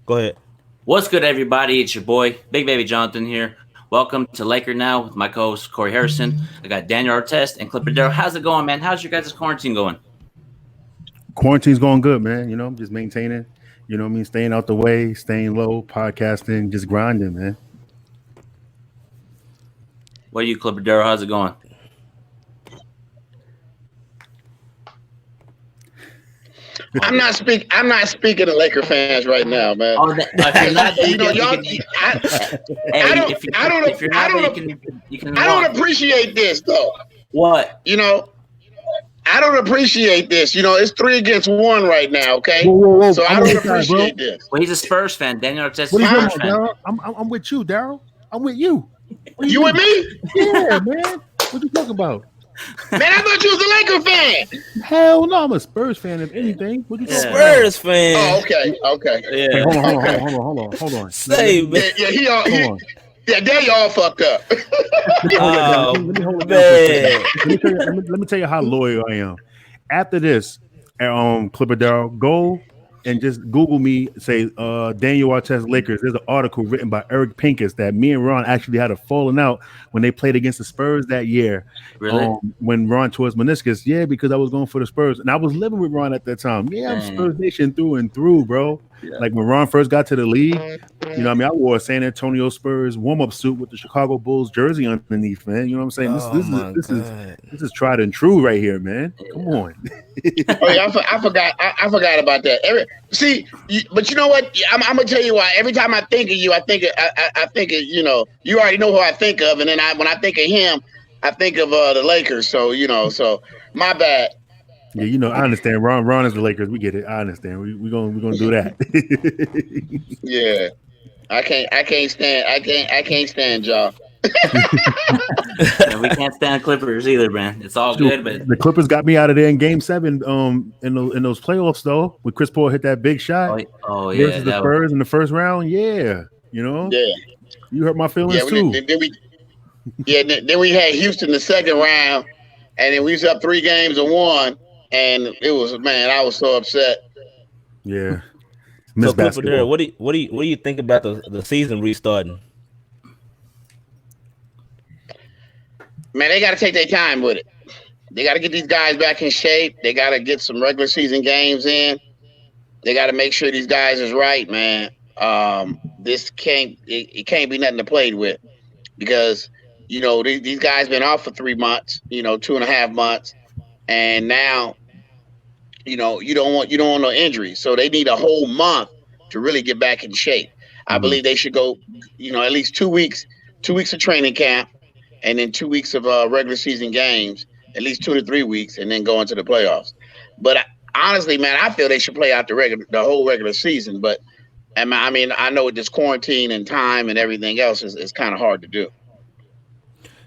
Go ahead. What's good, everybody? It's your boy, Big Baby Jonathan here. Welcome to Laker Now with my co-host Corey Harrison. I got Daniel Artest and Clipper Darrell. How's it going, man? How's your guys' quarantine going? Quarantine's going good, man. Just maintaining. Staying out the way, staying low, podcasting, just grinding, man. What are you, Clipper Darrell? How's it going? I'm not speaking to Laker fans right now, man. Oh, if you're not, I don't appreciate this though. What? I don't appreciate this. It's 3-1 right now. Okay, Whoa. So I don't appreciate this. Well, he's a Spurs fan. Daniel Artest is What a are you Spurs talking about, fan. Daryl? I'm with you, Daryl. I'm with you. You with me? Yeah, man. What you talking about? Man, I thought you was a Laker fan. Hell no, I'm a Spurs fan. If anything, what you talking about? Spurs fan. Oh, okay. Yeah. Hey, hold on. Say, man. Yeah, there y'all fucked up. Oh, Let me hold it man. down for a second. Let me tell you how loyal I am. After this, Clipper Darrell, go and just Google me, say Daniel Artest Lakers. There's an article written by Eric Pincus that me and Ron actually had a falling out when they played against the Spurs that year. Really? When Ron tore his meniscus. Yeah, because I was going for the Spurs. And I was living with Ron at that time. Yeah, I'm Spurs Nation through and through, bro. Yeah. Like when Ron first got to the league, I wore a San Antonio Spurs warm-up suit with the Chicago Bulls jersey underneath, man. You know what I'm saying? This is tried and true right here, man. Come on. Oh yeah, I forgot about that. But you know what? I'm gonna tell you why. Every time I think of you, I think of you already know who I think of, and then when I think of him, I think of the Lakers. So so my bad. Yeah, I understand. Ron is the Lakers. We get it. I understand. We're gonna do that. Yeah, I can't stand y'all. Yeah, we can't stand Clippers either, man. It's all good, but the Clippers got me out of there in Game 7. In those playoffs though, when Chris Paul hit that big shot. Oh yeah, versus the Spurs in the first round. Yeah, Yeah, you hurt my feelings too. Then we had Houston the second round, and then we was up 3-1. And it was, man, I was so upset. Yeah. So Clipper Darrell, what do you think about the season restarting? Man, they got to take their time with it. They got to get these guys back in shape. They got to get some regular season games in. They got to make sure these guys is right, man. This can't be nothing to play with, because these guys been off for 3 months, 2.5 months, and now. You don't want no injuries, so they need a whole month to really get back in shape. I believe they should go, at least 2 weeks, 2 weeks of training camp, and then 2 weeks of regular season games, at least 2 to 3 weeks, and then go into the playoffs. But honestly, man, I feel they should play out the whole regular season. But I mean, I know with this quarantine and time and everything else, it's kind of hard to do.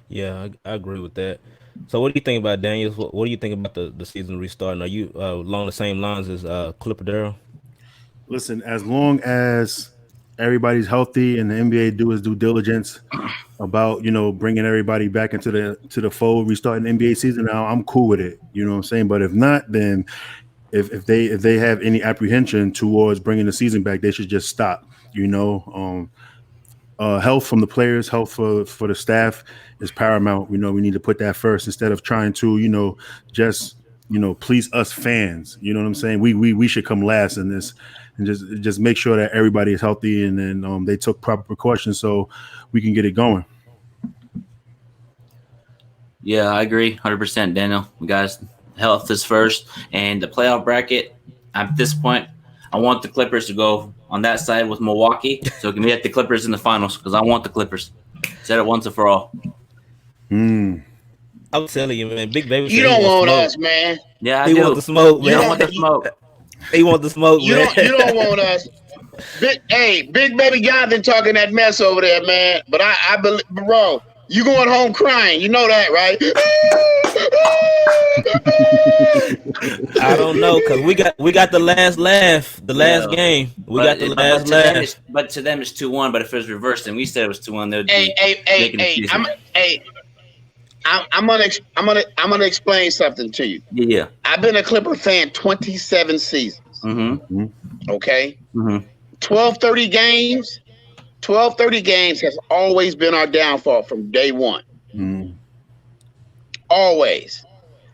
Yeah, I agree with that. So what do you think about Daniels? What do you think about the season restarting? Are you along the same lines as Clipper Darrell? Listen, as long as everybody's healthy and the NBA do his due diligence about bringing everybody back into the fold, restarting the NBA season, now I'm cool with it. You know what I'm saying? But if not, then if they have any apprehension towards bringing the season back, they should just stop. Health from the players, health for the staff is paramount. We need to put that first instead of trying to, just, please us fans. You know what I'm saying? We should come last in this, and just make sure that everybody is healthy, and then they took proper precautions so we can get it going. yeah, I agree 100%, Daniel. We guys, health is first, and the playoff bracket. At this point, I want the Clippers to go on that side with Milwaukee, so we can get the Clippers in the finals, because I want the Clippers. Said it once and for all. I'm telling you, man. Big Baby. You don't want us, man. Yeah, I he do. want the smoke, man. You don't want the smoke. He want the smoke, man. You don't want us. Big Baby Jonathan talking that mess over there, man. But I believe, bro, you going home crying. You know that, right? I don't know, because we got the last laugh, the last game. We got the last laugh. But to them it's 2-1. But if it was reversed and we said it was 2-1, they would be I'm gonna explain something to you. Yeah. I've been a Clipper fan 27 seasons. Mm-hmm. Okay. Mm-hmm. 12:30 games. 12:30 games has always been our downfall from day one. Always.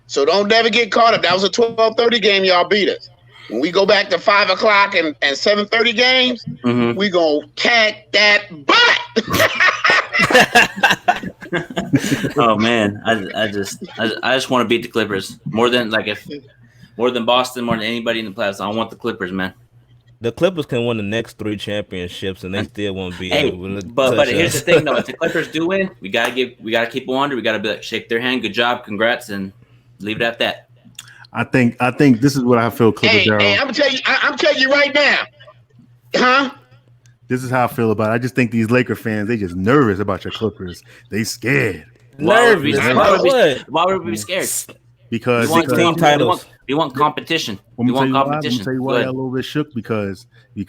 So don't never get caught up. That was a 12:30 game. Y'all beat us. When we go back to 5 o'clock and 7:30 games, we gonna tag that butt. Oh man, I just want to beat the Clippers more than Boston, more than anybody in the playoffs. I want the Clippers, man. The Clippers can win the next 3 championships, and they still won't be Hey, able to but touch here's us. the thing though: if the Clippers do win, we gotta keep them under. We gotta be like, shake their hand, good job, congrats, and leave it at that. I think this is what I feel, Clippers. Hey, I'm telling you right now, huh? This is how I feel about it. I just think these Laker fans, they just nervous about your Clippers. They scared. Nervous. Why would we be scared? Because we want team titles. We want competition. We want competition. Let me tell you why I got a little bit shook because they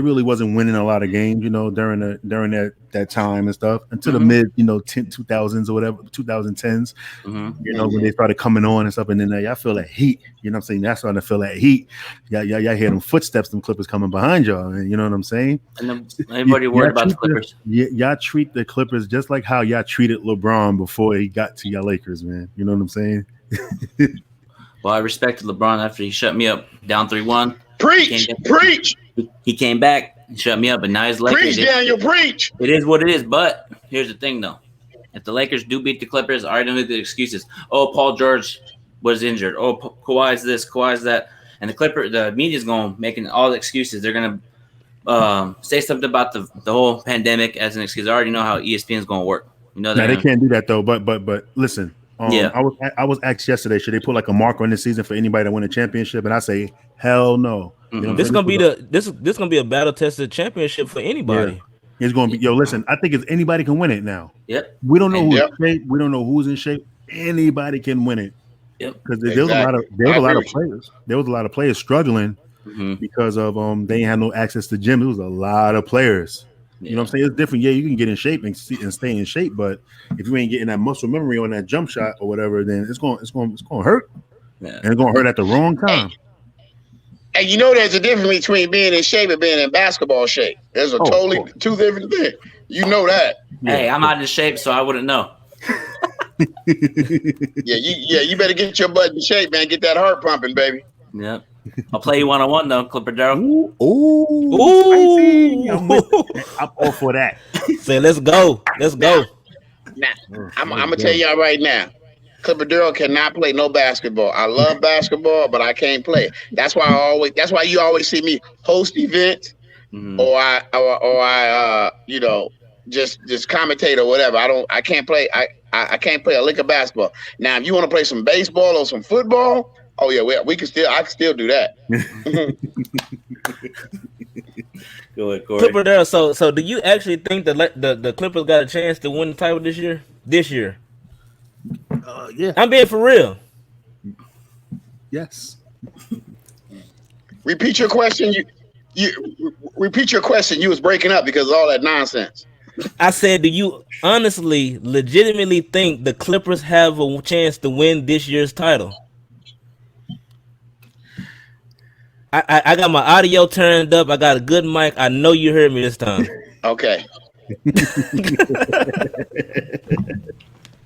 really wasn't winning a lot of games, during that time and stuff until the mid 2000s or whatever, 2010s, when they started coming on and stuff, and then y'all feel that heat, I'm saying? That's starting to feel that heat. Y'all hear them footsteps, them Clippers coming behind y'all, and you know what I'm saying? And anybody worried about the Clippers? Y'all treat the Clippers just like how y'all treated LeBron before he got to y'all Lakers, man. You know what I'm saying? Well, I respected LeBron after he shut me up down 3-1. Preach. He came back and shut me up, and now he's Lakers. Preach, Daniel, preach. It is what it is, but here's the thing, though. If the Lakers do beat the Clippers, I already know the excuses. Oh, Paul George was injured. Oh, Kawhi's this, Kawhi's that. And the media's going making all the excuses. They're going to say something about the whole pandemic as an excuse. I already know how ESPN is going to work. They can't do that, though. But listen. I was asked yesterday, should they put like a marker in this season for anybody to win a championship? And I say, hell no. This gonna be this gonna be a battle tested championship for anybody. Yeah. It's gonna be listen. I think anybody can win it now. Yep. We don't know who's in shape. We don't know who's in shape. Anybody can win it. Yep. Because there was a lot of players. There was a lot of players struggling because of they ain't had no access to gym. There was a lot of players. You know what I'm saying? It's different. Yeah, you can get in shape and stay in shape, but if you ain't getting that muscle memory on that jump shot or whatever, then it's going to hurt. Yeah. And it's going to hurt at the wrong time. And there's a difference between being in shape and being in basketball shape. There's two different things. You know that. Hey, I'm not in shape, so I wouldn't know. You better get your butt in shape, man. Get that heart pumping, baby. Yep. I'll play you one-on-one though, Clipper Darrell. Ooh. I'm all for that. Say, let's go. Now, I'm gonna tell y'all right now, Clipper Darrell cannot play no basketball. I love basketball, but I can't play it. That's why you always see me host events, or I just commentate or whatever. I can't play. I can't play a lick of basketball. Now, if you want to play some baseball or some football. Oh yeah, I can still do that. Go ahead, Corey. Clipper there. So do you actually think that the Clippers got a chance to win the title this year? Yeah. I'm being for real. Yes. Repeat your question. You repeat your question. You was breaking up because of all that nonsense. I said, do you honestly, legitimately think the Clippers have a chance to win this year's title? I got my audio turned up. I got a good mic. I know you heard me this time. Okay.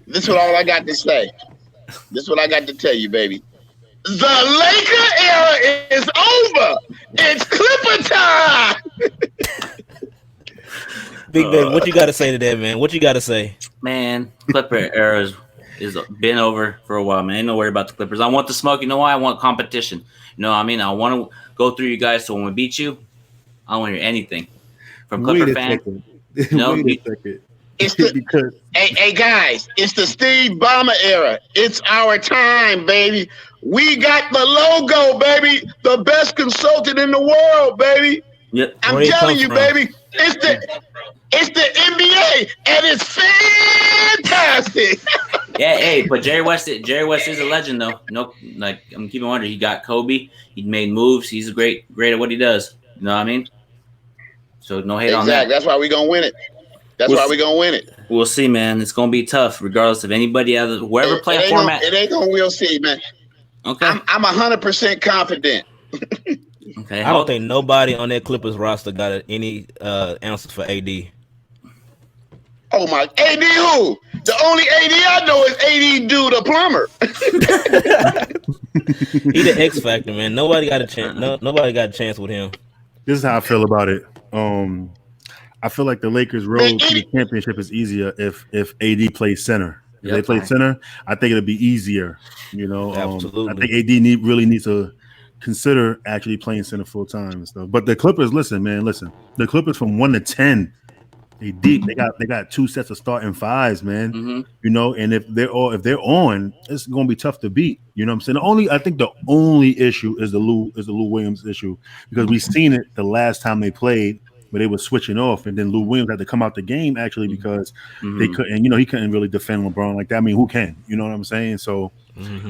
This is all I got to say. This is what I got to tell you, baby. The Laker era is over. It's Clipper time. Big baby, what you got to say to that, man? What you got to say? Man, Clipper era is been over for a while, man. Ain't no worry about the Clippers. I want the smoke. You know why? I want competition. You know what I mean? I want to go through you guys so when we beat you, I don't want to hear anything from Clipper fans. It's the hey guys, it's the Steve Ballmer era. It's our time, baby. We got the logo, baby. The best consultant in the world, baby. Yep. I'm telling you, baby. It's the NBA, and it's fantastic. Yeah, hey, but Jerry West is a legend, though. No, like I'm keeping wondering. He got Kobe. He made moves. He's great at what he does. You know what I mean? So no hate on that. That's why we're gonna win it. Why we're gonna win it. We'll see, man. It's gonna be tough, regardless of anybody out of wherever play format. It ain't gonna. We'll see, man. Okay. I'm 100% confident. Okay, I don't think nobody on that Clippers roster got any answers for AD. Oh my, AD who? The only AD I know is AD Dude, the plumber. He the X factor, man. Nobody got a chance. Nobody got a chance with him. This is how I feel about it. I feel like the Lakers' Man, road to the championship is easier if AD plays center. If they play fine. center, I think it'll be easier. You know, Absolutely. I think AD really needs to consider actually playing center full time and stuff. But the Clippers, listen, the Clippers from 1 to 10, they deep. They got 2 sets of starting fives, man. Mm-hmm. You know, and if they're on, it's gonna be tough to beat. You know what I'm saying? I think the only issue is the Lou Williams issue, because we've seen it the last time they played, where they were switching off, and then Lou Williams had to come out the game actually because they couldn't. You know, he couldn't really defend LeBron like that. I mean, who can? You know what I'm saying? So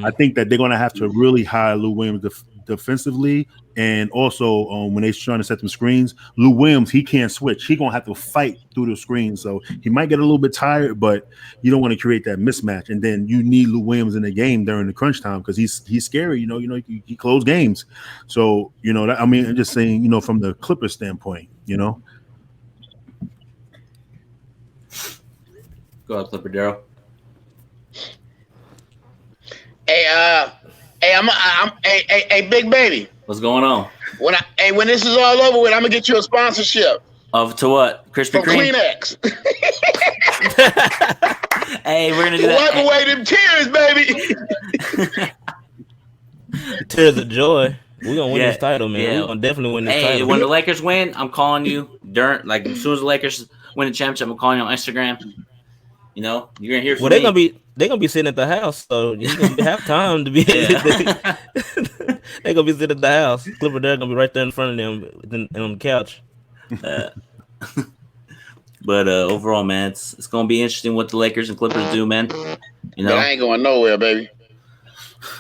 I think that they're gonna have to really hire Lou Williams defensively, and also when they're trying to set them screens, Lou Williams, he can't switch. He gonna have to fight through the screen, so he might get a little bit tired, but you don't want to create that mismatch. And then you need Lou Williams in the game during the crunch time because he's scary. You know, he close games. So you know, I'm just saying, you know, from the Clippers standpoint, you know. Go ahead, Clipper Darrell. Hey, big baby. What's going on? When this is all over with, I'm gonna get you a sponsorship Of to what? Krispy from Kreme? Kleenex. Hey, we're gonna do Wipe that. away them tears, baby. Tears of joy. We're gonna win this title, man. yeah. We're gonna definitely win this Hey, title. when the Lakers win, I'm calling you during as soon as the Lakers win the championship, I'm calling you on Instagram. You know, you're gonna hear from me. They're gonna be sitting at the house, so you're gonna have time to be. Yeah. They're gonna be sitting at the house. Clipper, they're gonna be right there in front of them on the couch. But overall, man, it's gonna be interesting what the Lakers and Clippers do, man. You know, But I ain't going nowhere, baby.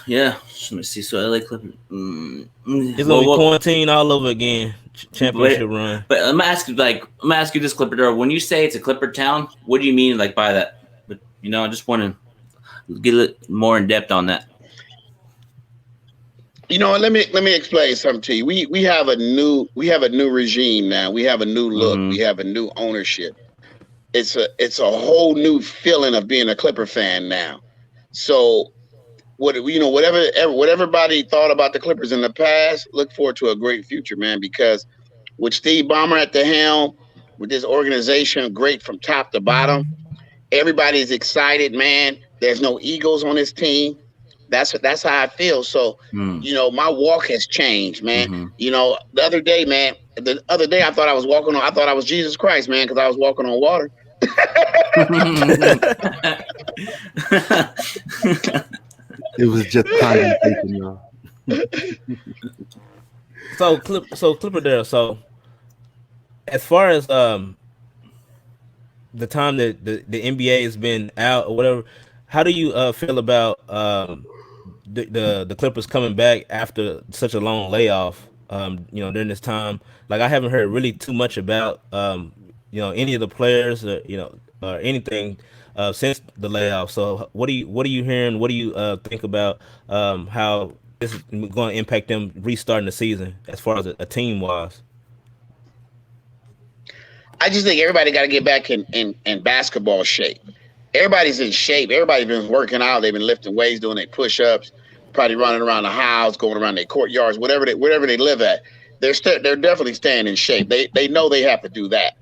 yeah. Let me see. So LA Clippers. It's gonna be quarantine all over again. Championship run. But I'm gonna ask you this, Clipper Darrell. When you say it's a Clipper town, what do you mean by that? But you know, I just want to get a little more in depth on that. You know, let me explain something to you. We have a new regime now. We have a new look. We have a new ownership. It's a whole new feeling of being a Clipper fan now. So what everybody thought about the Clippers in the past, look forward to a great future, man, because with Steve Ballmer at the helm, with this organization great from top to bottom, everybody's excited, man. There's no egos on this team. That's how I feel. So, you know, my walk has changed, man. You know, the other day I thought I was Jesus Christ, man, because I was walking on water. It was just condensation, y'all. So Clipper there. So as far as the time that the NBA has been out or whatever, how do you feel about the Clippers coming back after such a long layoff? You know, during this time, like I haven't heard really too much about you know, any of the players, you know, or anything since the layoff. So what are you hearing? What do you think about how this is going to impact them restarting the season as far as a team wise? I just think everybody got to get back in basketball shape. Everybody's in shape. Everybody's been working out. They've been lifting weights, doing their push-ups, probably running around the house, going around their courtyards, whatever they live at. They're definitely staying in shape. They know they have to do that.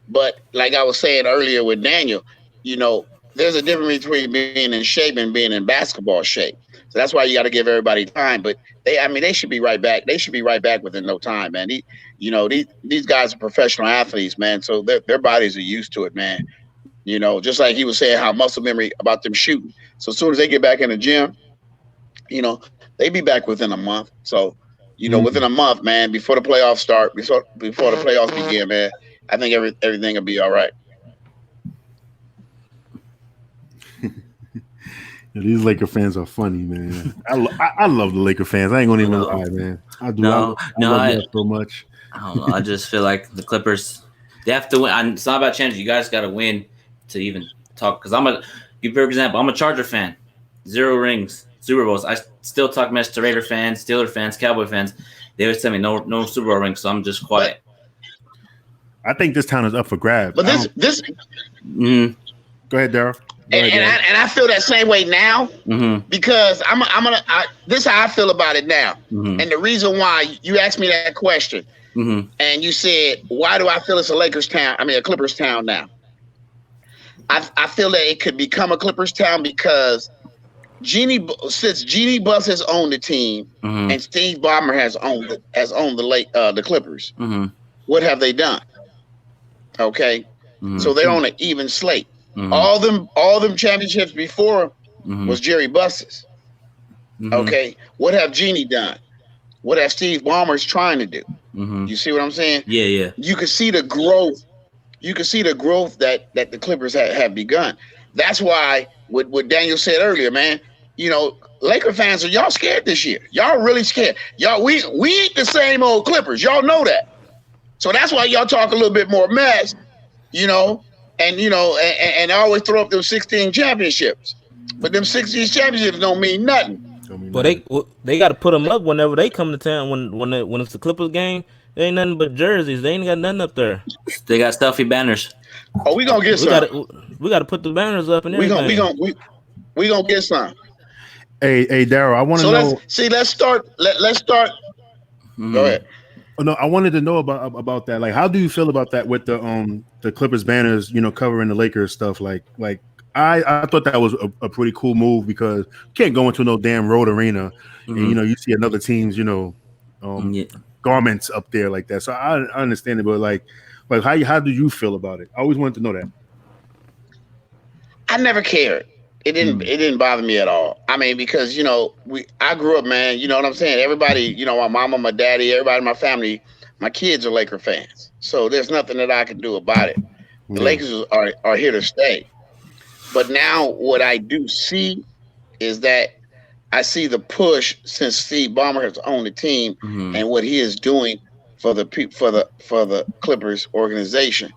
But like I was saying earlier with Daniel, you know, there's a difference between being in shape and being in basketball shape. So that's why you got to give everybody time. But they should be right back. They should be right back within no time, man. These guys are professional athletes, man. So their bodies are used to it, man. You know, just like he was saying how muscle memory about them shooting. So as soon as they get back in the gym, you know, they be back within a month. So, you know, within a month, man, before the playoffs start, before the playoffs begin, man, I think everything will be all right. These Laker fans are funny, man. I love the Laker fans. I ain't gonna even lie, man. I do. I love them so much. I don't know. I just feel like the Clippers, they have to win. It's not about change. You guys got to win to even talk. Because for example, I'm a Charger fan. 0 rings, Super Bowls. I still talk mess to Raider fans, Steeler fans, Cowboy fans. They were telling me no Super Bowl ring, so I'm just quiet. I think this town is up for grabs. But this. Go ahead, Darrell. And I feel that same way now because this is how I feel about it now. And the reason why you asked me that question and you said, why do I feel it's a Lakers town? I mean, a Clippers town now. I feel that it could become a Clippers town because since Jeannie Buss has owned the team and Steve Ballmer has owned the Clippers, what have they done? Okay, so they're on an even slate. All them championships before was Jerry Buss's. Okay, what have Jeannie done? What have Steve Ballmer's trying to do? You see what I'm saying? Yeah. You can see the growth. You can see the growth that the Clippers have begun. That's why what Daniel said earlier, man. You know, Laker fans, are y'all scared this year? Y'all really scared? Y'all, we ain't the same old Clippers. Y'all know that. So that's why y'all talk a little bit more mess, you know, and always throw up those 16 championships. But them 16 championships don't mean nothing. But they got to put them up whenever they come to town. When it's the Clippers game, there ain't nothing but jerseys. They ain't got nothing up there. They got stuffy banners. Oh, we gonna get some. We got to put the banners up and everything. We gonna get some. Hey, Darrell, I want to know. Let's start. Let's start. Go ahead. Oh, no, I wanted to know about that. Like, how do you feel about that with the Clippers banners, you know, covering the Lakers stuff? Like I thought that was a pretty cool move because you can't go into no damn road arena and you know you see another team's garments up there like that. So I understand it, but like how do you feel about it? I always wanted to know that. I never cared. It didn't bother me at all. I mean, because I grew up, man. You know what I'm saying? Everybody, my mama, my daddy, everybody in my family, my kids are Laker fans. So there's nothing that I can do about it. The Lakers are here to stay. But now what I do see is that I see the push since Steve Ballmer has owned the team and what he is doing for the Clippers organization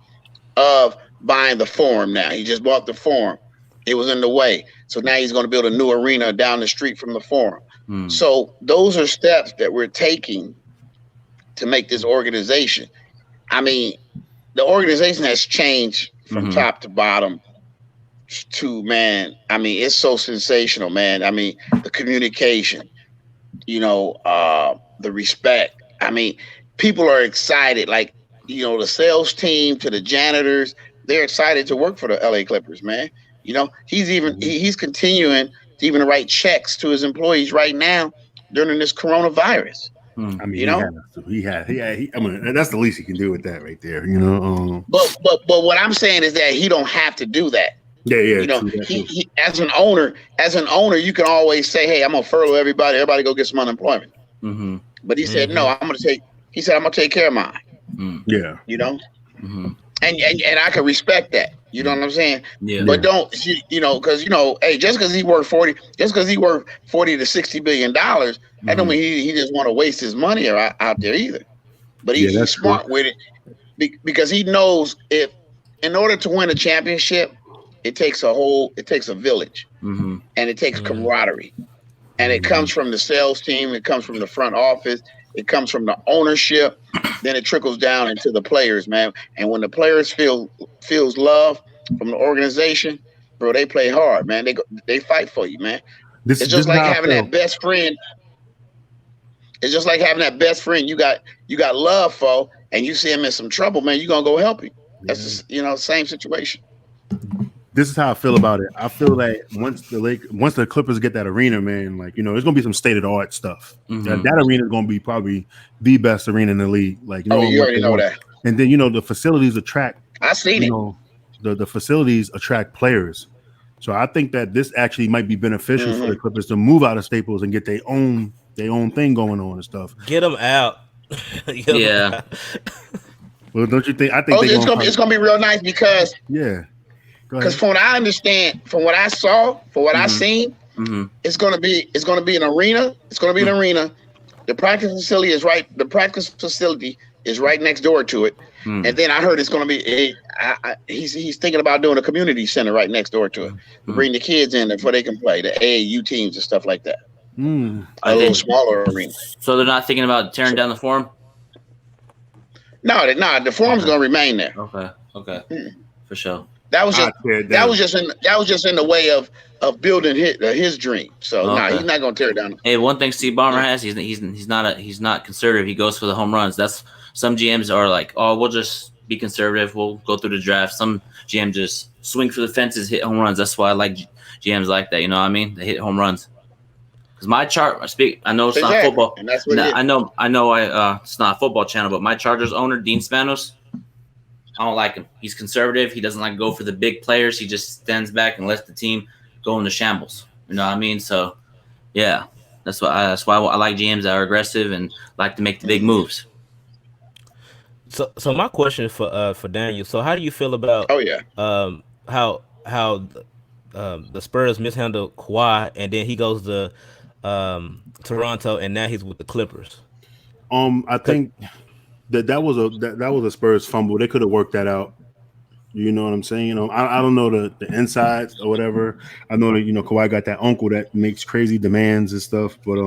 of buying the Forum. Now he just bought the Forum. It was in the way. So now he's going to build a new arena down the street from the Forum. So those are steps that we're taking to make this organization. I mean, the organization has changed from top to bottom to, man, I mean, it's so sensational, man. I mean, the communication, the respect. I mean, people are excited. Like, the sales team to the janitors, they're excited to work for the LA Clippers, man. He's continuing to even write checks to his employees right now during this coronavirus. I mean, he I mean, that's the least he can do with that right there, But what I'm saying is that he don't have to do that. Yeah. He as an owner, you can always say, "Hey, I'm gonna furlough everybody. Everybody go get some unemployment." But he said, "No, I'm gonna take care of mine." Yeah. And I can respect that. You know what I'm saying? Yeah. But don't because hey, just because he worked $40 to $60 billion, that don't mean he just want to waste his money out there either. But he's smart with it because he knows if in order to win a championship, it takes a village, and it takes camaraderie, and it comes from the sales team, it comes from the front office, it comes from the ownership, then it trickles down into the players, man. And when the players feels love from the organization, bro, they play hard, man. They fight for you, man. It's just like having that best friend. It's just like having that best friend you got love for, and you see him in some trouble, man. You're gonna go help him. That's just, same situation. This is how I feel about it. I feel like once the Clippers get that arena, man, like it's gonna be some state of the art stuff. That arena is gonna be probably the best arena in the league. Like you already know that. And then the facilities attract. I seen it. The facilities attract players. So I think that this actually might be beneficial for the Clippers to move out of Staples and get their own thing going on and stuff. Get them out. Yeah. Well, don't you think? I think it's gonna be real nice because because from what I understand, from what I saw, from what I seen, it's gonna be an arena. It's gonna be an arena. The practice facility is right. The practice facility is right next door to it. And then I heard it's gonna be he's thinking about doing a community center right next door to it to bring the kids in before they can play the AAU teams and stuff like that. a little smaller arena. So they're not thinking about tearing down the Forum? No, the Forum's gonna remain there. Okay, for sure. That was just in the way of building his dream. So he's not gonna tear it down. Hey, one thing Steve Ballmer has, he's not conservative. He goes for the home runs. That's some GMs are like, oh, we'll just be conservative. We'll go through the draft. Some GMs just swing for the fences, hit home runs. That's why I like GMs like that. You know what I mean? They hit home runs. Because my chart, I know it's not football. And that's what I know. It's not a football channel, but my Chargers owner, Dean Spanos, I don't like him. He's conservative. He doesn't like to go for the big players. He just stands back and lets the team go into shambles. You know what I mean? So, yeah, that's why I like GMs that are aggressive and like to make the big moves. So my question for Daniel. So how do you feel about how the Spurs mishandled Kawhi and then he goes to Toronto and now he's with the Clippers? I think that was a Spurs fumble. They could have worked that out. You know what I'm saying? I don't know the insides or whatever. I know that Kawhi got that uncle that makes crazy demands and stuff, but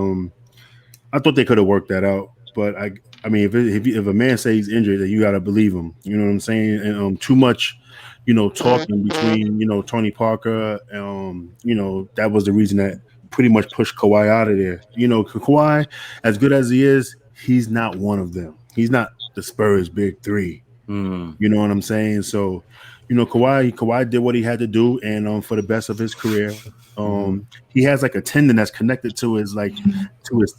I thought they could have worked that out. But I mean, if a man says he's injured, then you gotta believe him. You know what I'm saying? And too much, talking between Tony Parker. That was the reason that pretty much pushed Kawhi out of there. Kawhi, as good as he is, he's not one of them. He's not the Spurs' big three. You know what I'm saying? So, Kawhi did what he had to do, and for the best of his career, he has like a tendon that's connected to his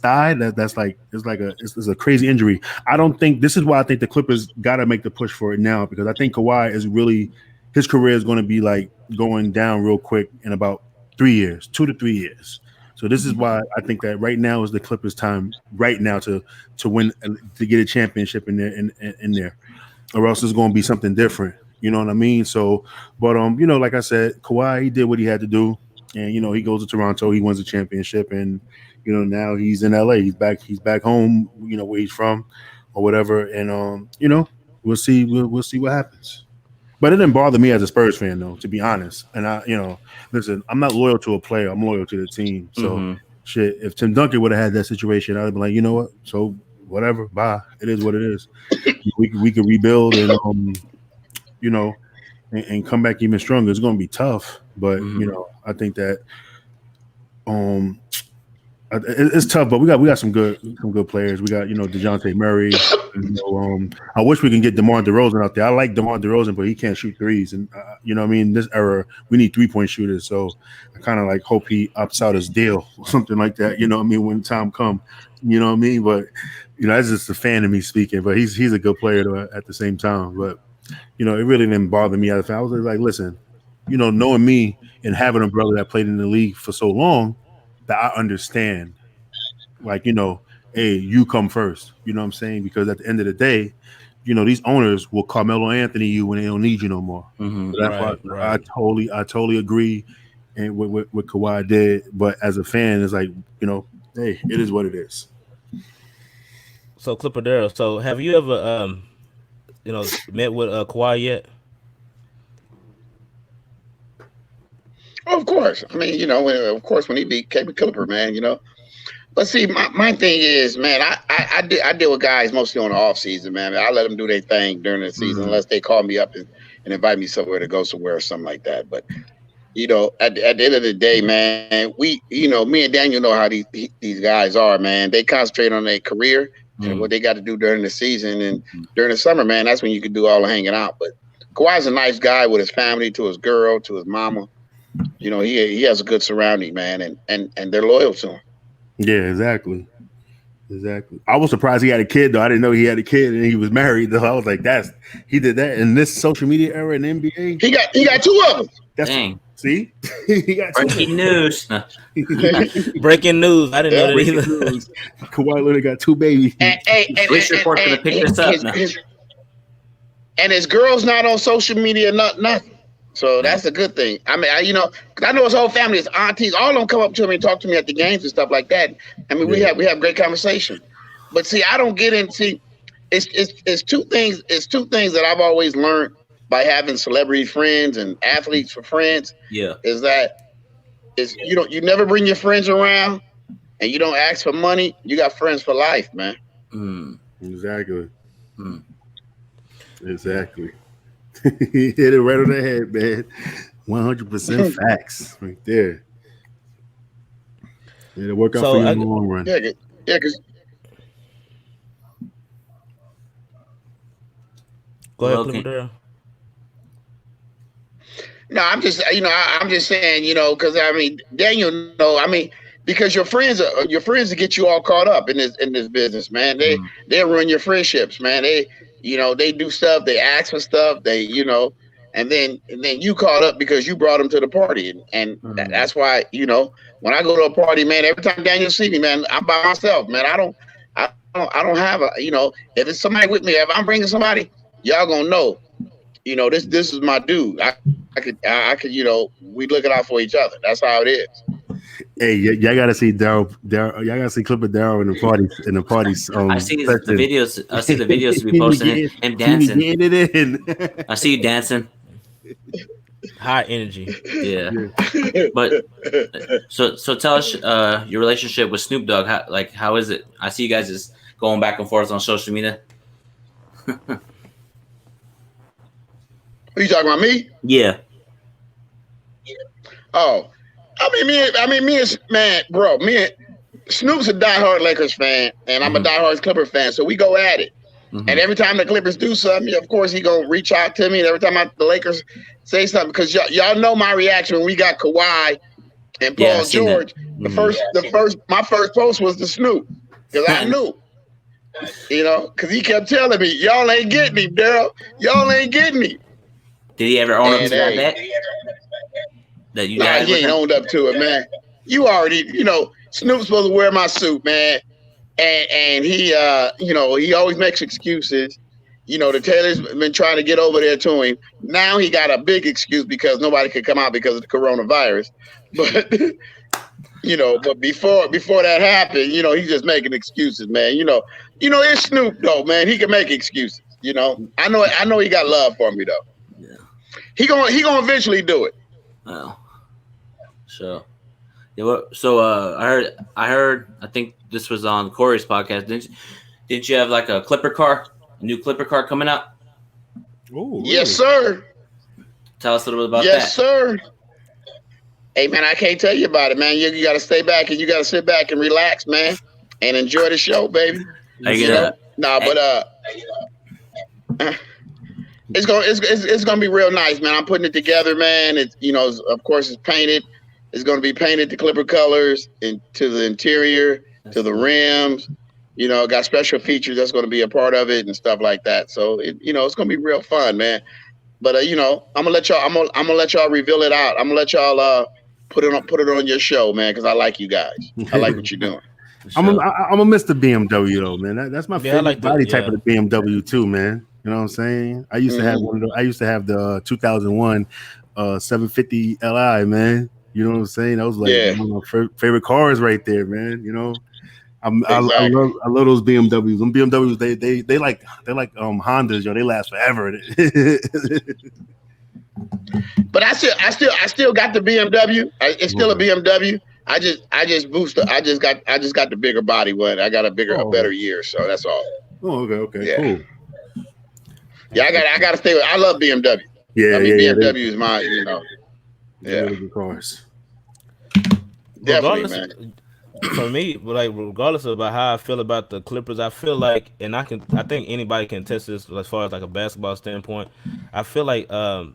thigh. That's a crazy injury. I don't think this is why I think the Clippers got to make the push for it now, because I think Kawhi is really, his career is going to be like going down real quick in about 3 years, 2 to 3 years. So this is why I think that right now is the Clippers' time right now to win, to get a championship in there, or else it's going to be something different. You know what I mean? So, but like I said, Kawhi, he did what he had to do, and he goes to Toronto, he wins a championship, and now he's in LA, he's back home, where he's from, or whatever, and we'll see what happens. But it didn't bother me as a Spurs fan, though, to be honest. And listen, I'm not loyal to a player, I'm loyal to the team. So shit, if Tim Duncan would have had that situation, I'd have been like, you know what? So whatever, bye. It is what it is. we could rebuild and and come back even stronger. It's going to be tough, but I think that it's tough. But we got some good players. We got DeJounte Murray. I wish we can get DeMar DeRozan out there. I like DeMar DeRozan, but he can't shoot threes. And what I mean, this era we need 3-point shooters. So I kind of like hope he opts out his deal or something like that. You know what I mean? When time come, you know what I mean. But that's just a fan of me speaking. But he's a good player though, at the same time. But it really didn't bother me as a fan. I was like, listen, knowing me and having a brother that played in the league for so long, that I understand. Like, hey, you come first. You know what I'm saying? Because at the end of the day, these owners will Carmelo Anthony you when they don't need you no more. So that's why I totally agree and with what Kawhi did. But as a fan, it's like, hey, it is what it is. So Clipper Darrell, so have you ever met with Kawhi yet? Of course. I mean, of course, when he became a Clipper, man, But see, my thing is, man, I deal with guys mostly on the off season, man. I let them do their thing during the season, unless they call me up and invite me somewhere to go somewhere or something like that. But at the end of the day, man, me and Daniel know how these guys are, man. They concentrate on their career and what they got to do during the season, and during the summer, man, that's when you can do all the hanging out. But Kawhi's a nice guy with his family, to his girl, to his mama. He has a good surrounding, man, and they're loyal to him. Yeah, exactly. I was surprised he had a kid, though. I didn't know he had a kid and he was married, though. I was like, he did that in this social media era in the NBA. He got 2 of them. Dang. See, he got breaking news. Breaking news. I didn't know that either. Kawhi literally got 2 babies. And Police report gonna pick this up now. And his girl's not on social media, nothing. So that's a good thing. I mean, because I know his whole family, his aunties, all of them come up to me and talk to me at the games and stuff like that. I mean, we have great conversation. But see, I don't get into. It's two things. It's 2 things that I've always learned by having celebrity friends and athletes for friends. Yeah, is you never bring your friends around and you don't ask for money, you got friends for life, man. Exactly. Mm. Exactly. He hit it right on the head, man. 100% facts right there. It'll work out for So you in I the long run. Yeah, because go ahead, Clipper Loki. Darrell. no, I'm just I'm just saying, because I mean, Daniel, no, I mean, because your friends to get you all caught up in this business, man. They ruin your friendships, man. They do stuff, they ask for stuff, and then you caught up because you brought them to the party, and that's why when I go to a party, man, every time Daniel see me, man, I'm by myself, man. I don't have if it's somebody with me, if I'm bringing somebody, y'all gonna know, this is my dude. I could, we looking out for each other. That's how it is. Hey, y'all gotta see Darrell. Y'all gotta see Clipper Darrell in the party I see the session. videos. I see the videos to be He be posting getting, him he be dancing. getting it in. I see you dancing. High energy. Yeah. But so tell us your relationship with Snoop Dogg. How is it? I see you guys just going back and forth on social media. Who you talking about, me? Yeah. Oh, me and man, bro, Snoop's a diehard Lakers fan, and I'm a diehard Clipper fan, so we go at it. And every time the Clippers do something, of course he gonna reach out to me. And every time the Lakers say something, because y'all know my reaction when we got Kawhi and Paul George. My first post was to Snoop, because I knew, because he kept telling me, "Y'all ain't getting him, Darrell. Y'all ain't getting him." Did he ever own up to that bet? That you guys? He ain't owned up to it, man. You already, Snoop's supposed to wear my suit, man. And he, he always makes excuses. The Taylor's been trying to get over there to him. Now he got a big excuse because nobody could come out because of the coronavirus. But, but before that happened, he's just making excuses, man. It's Snoop though, man. He can make excuses. I know he got love for me though. Yeah. He gonna eventually do it. Oh, so. Yeah, so I heard. I think this was on Corey's podcast. Didn't you have like a new Clipper car coming out? Oh, really? Yes, sir. Tell us a little bit about that. Yes, sir. Hey, man, I can't tell you about it, man. You got to stay back and you got to sit back and relax, man, and enjoy the show, baby. It's gonna be real nice, man. I'm putting it together, man. It's of course it's painted. It's going to be painted the Clipper colors to the interior, to the rims. Got special features that's going to be a part of it and stuff like that. So it's going to be real fun, man. But I'm gonna let y'all. I'm gonna let y'all reveal it out. I'm gonna let y'all put it on your show, man, because I like you guys. I like what you're doing. I'm a Mr. BMW though, man. That's my favorite body type of the BMW too, man. You know what I'm saying? I used to have one of the. I used to have the 2001 750 Li, man. You know what I'm saying? That was like one of my favorite cars right there, man. I love those BMWs. Them BMWs, they like Hondas, yo. They last forever. But I still got the BMW. It's still a BMW. I just boosted. I just got the bigger body one. I got a better year. So that's all. Oh, okay, cool. Yeah, I got to stay with. I love BMW. Yeah, BMW is my, good cars. Definitely, man. For me, like regardless about how I feel about the Clippers, I feel like, and I think anybody can test this as far as like a basketball standpoint. I feel like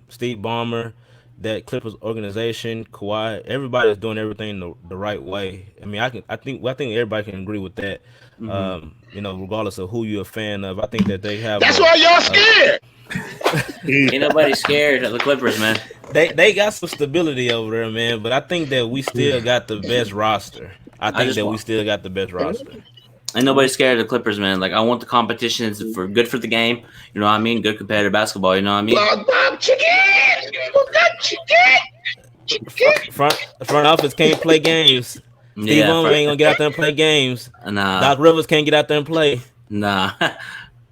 Steve Ballmer, that Clippers organization, Kawhi, everybody is doing everything the right way. I mean, I think everybody can agree with that. Regardless of who you're a fan of, I think that they have. That's why y'all scared. Ain't nobody scared of the Clippers, man. They got some stability over there, man. But I think that we still got the best roster. We still got the best roster. Ain't nobody scared of the Clippers, man. Like, I want the competition. It's good for the game. You know what I mean? Good competitive basketball. You know what I mean? Front office can't play games. Steve Ballmer ain't gonna get out there and play games. Nah. Doc Rivers can't get out there and play. Nah.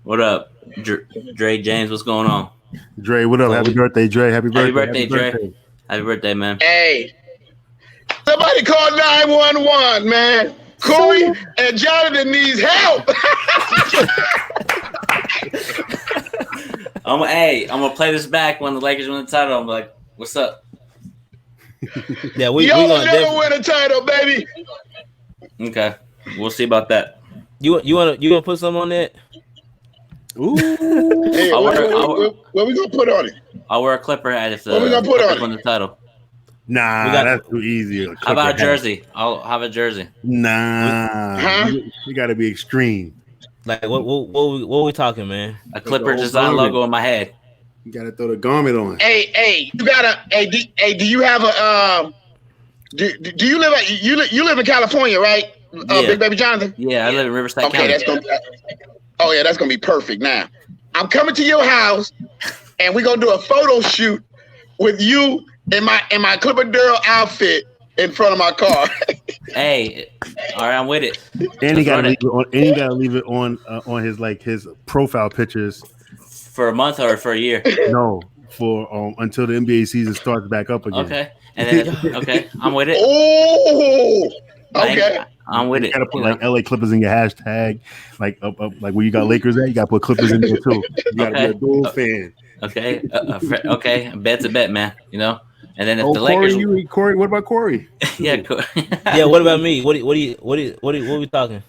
What up, Dre James? What's going on? Dre, what up? Happy birthday, Dre. Happy birthday, Dre. Happy birthday, man. Hey, somebody call 911, man. Corey and Jonathan needs help. I'm gonna play this back when the Lakers win the title. I'm like, what's up? Yeah, we Y'all gonna never win a title, baby. Okay, we'll see about that. You wanna put something on that? Ooh. Hey, what we gonna put on it? I'll wear a Clipper hat if the What we gonna put Clippers on win the title. Nah, that's too easy. How about a jersey? I'll have a jersey. Nah, Huh? you got to be extreme. Like what we talking, man? A Clipper design logo in my head. You got to throw the garment on. Hey, you gotta. Do you have a? Do you live you live in California, right? Yeah. Big Baby Jonathan. Yeah, I live in Riverside County. That's gonna. Oh yeah, that's gonna be perfect. Now, I'm coming to your house, and we're gonna do a photo shoot with you in my Clipper Darrell outfit in front of my car. Hey, all right, I'm with it. And he got to leave it on his profile pictures For a month or for a year? No, for until the NBA season starts back up again. Okay, and then I'm with it. Oh, okay. I'm with it. You gotta put like LA Clippers in your hashtag, like up like where you got Lakers at. You gotta put Clippers in there too. You gotta be a dual fan. Okay, okay. Bet's a bet, man. You know. And then if the Corey, Lakers, Corey, what about Corey? Yeah, yeah. What about me? What are we talking?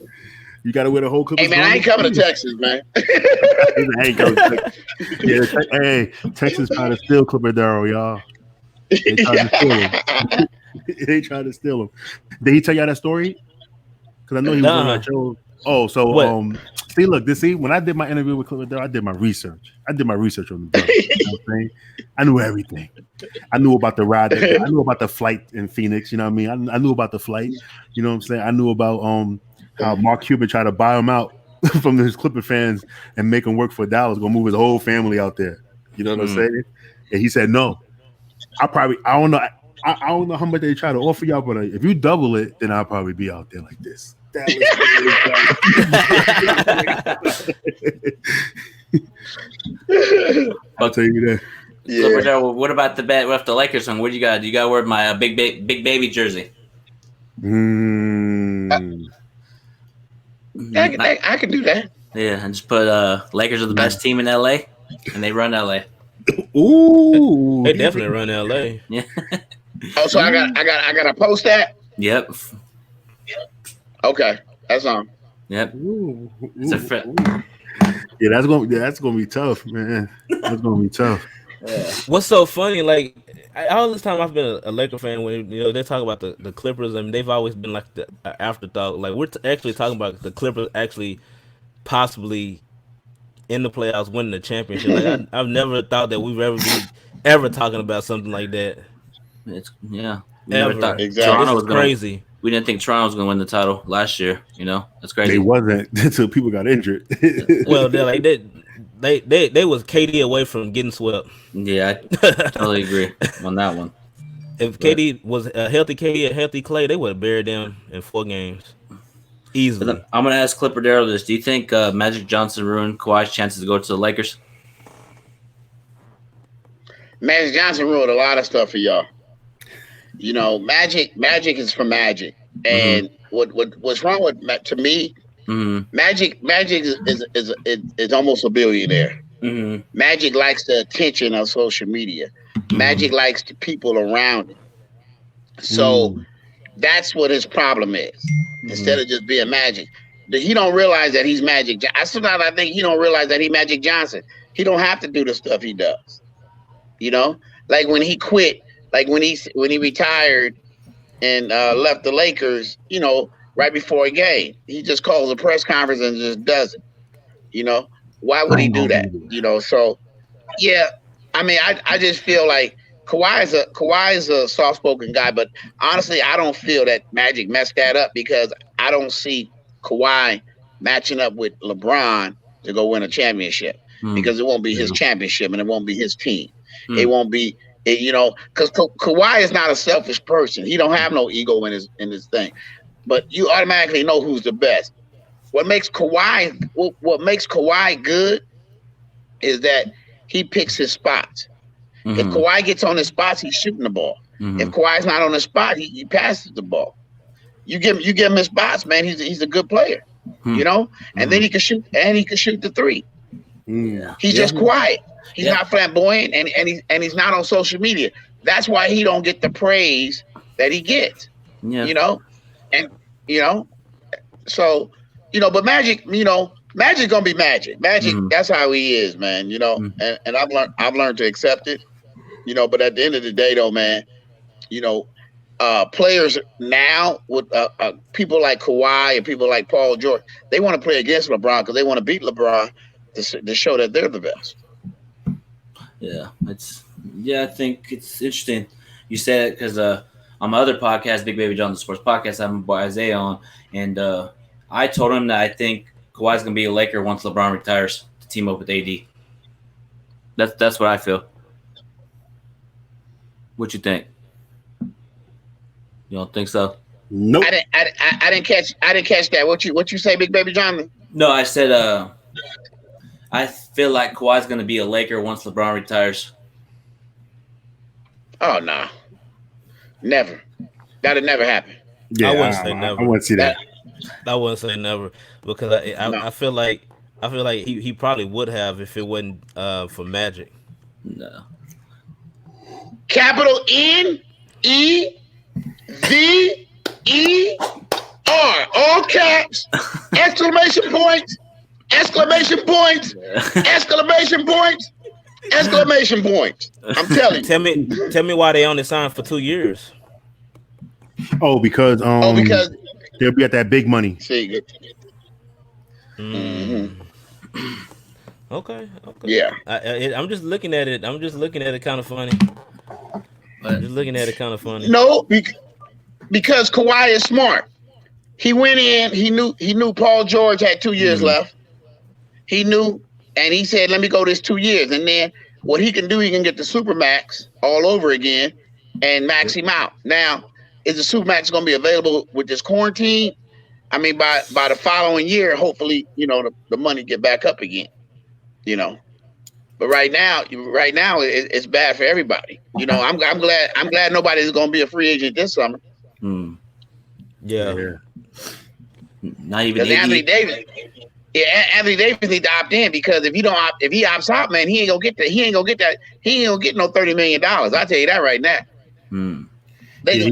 You gotta wear the whole Clippers. Hey man, I ain't coming to Texas, man. Hey, Texas trying to steal Clipper Darrell, y'all. They trying to steal him. They trying to steal him. Did he tell y'all that story? Because I know he was on that show. Oh, so see, when I did my interview with Clipper Darrell, I did my research. On the brother. You know what I'm saying? I knew everything. I knew about the ride. I knew about the flight in Phoenix. You know what I mean? I knew about the flight. You know what I'm saying? I knew about how Mark Cuban tried to buy him out from his Clipper fans and make him work for Dallas, go move his whole family out there. You know what I'm saying? And he said no. I don't know. I don't know how much they try to offer y'all, but if you double it, then I'll probably be out there like this. I'll tell you that. Yeah. What about the bet? What if the Lakers song? What do you got? You got to wear my big baby jersey. I can do that. Yeah, and just put Lakers are the best team in LA, and they run LA. Ooh, they definitely run LA. Yeah. Oh, so I gotta post that. Yep. Okay, that's on. Yep. It's a fit. Yeah, that's gonna be tough, man. That's gonna be tough. Yeah. What's so funny? Like all this time I've been a Laker fan. When they talk about the Clippers, I mean they've always been like the afterthought. Like we're actually talking about the Clippers actually possibly in the playoffs winning the championship. Like I've never thought that we've ever talking about something like that. We ever. never thought Exactly. Toronto was crazy. We didn't think Toronto was going to win the title last year. You know, that's crazy. They wasn't until people got injured. Well, they're like they was KD away from getting swept. Yeah, I totally agree on that one. If KD was a healthy KD, a healthy Clay, they would have buried them in 4 games easily. I'm going to ask Clipper Darrell this: do you think Magic Johnson ruined Kawhi's chances to go to the Lakers? Magic Johnson ruined a lot of stuff for y'all. You know, Magic is for Magic, and what's wrong with to me? Magic is almost a billionaire. Magic likes the attention of social media. Magic likes the people around him. So that's what his problem is. Instead of just being Magic, he don't realize that he's Magic. Sometimes I think he don't realize that he's Magic Johnson. He don't have to do the stuff he does. You know, like when he quit. Like when he retired and left the Lakers, you know, right before a game, he just calls a press conference and just does it. You know, why would he do that? You know, so yeah, I mean, I just feel like Kawhi is a soft-spoken guy, but honestly, I don't feel that Magic messed that up because I don't see Kawhi matching up with LeBron to go win a championship because it won't be his championship and it won't be his team. It won't be. You know, because Kawhi is not a selfish person. He don't have no ego in his thing. But you automatically know who's the best. What makes Kawhi good is that he picks his spots. If Kawhi gets on his spots, he's shooting the ball. If Kawhi's not on the spot, he passes the ball. You give him his spots, man. He's a good player, you know. And then he can shoot, the three. Yeah. He's just quiet. He's not flamboyant, and he's not on social media. That's why he don't get the praise that he gets. Yeah. You know, and so but Magic, Magic gonna be Magic. Magic, that's how he is, man. And I've learned to accept it. But at the end of the day, though, man, players now with people like Kawhi and people like Paul George, they want to play against LeBron because they want to beat LeBron to show that they're the best. Yeah, I think it's interesting. You said it because on my other podcast, Big Baby John, the sports podcast, I'm by Isaiah on, and I told him that I think Kawhi's gonna be a Laker once LeBron retires to team up with AD. That's what I feel. What you think? You don't think so? Nope. I didn't catch that. What you say, Big Baby John? No, I said I feel like Kawhi's going to be a Laker once LeBron retires. Oh no, never. That'll never happen. Yeah, I wouldn't say never. I wouldn't see that. I wouldn't say never because I feel like he probably would have if it wasn't for Magic. No. Capital NEVER, all caps, exclamation points, exclamation points, exclamation points, exclamation points. I'm telling you. Tell me why they only signed for 2 years. Oh, because because they'll be at that big money. see. Okay. Yeah. I'm just looking at it. Kind of funny. Just looking at it kind of funny. No, because Kawhi is smart. He went in. He knew Paul George had 2 years left. He knew, and he said, "Let me go this 2 years." And then what he can do, he can get the Supermax all over again and max him out. Now, is the Supermax going to be available with this quarantine? I mean, by the following year, hopefully, the money get back up again. But right now, it's bad for everybody. I'm glad nobody's going to be a free agent this summer. Yeah. Not even Anthony Davis. Yeah, Anthony Davis needs to opt in because if he opts out, man, he ain't gonna get no $30 million. I'll tell you that right now. Somebody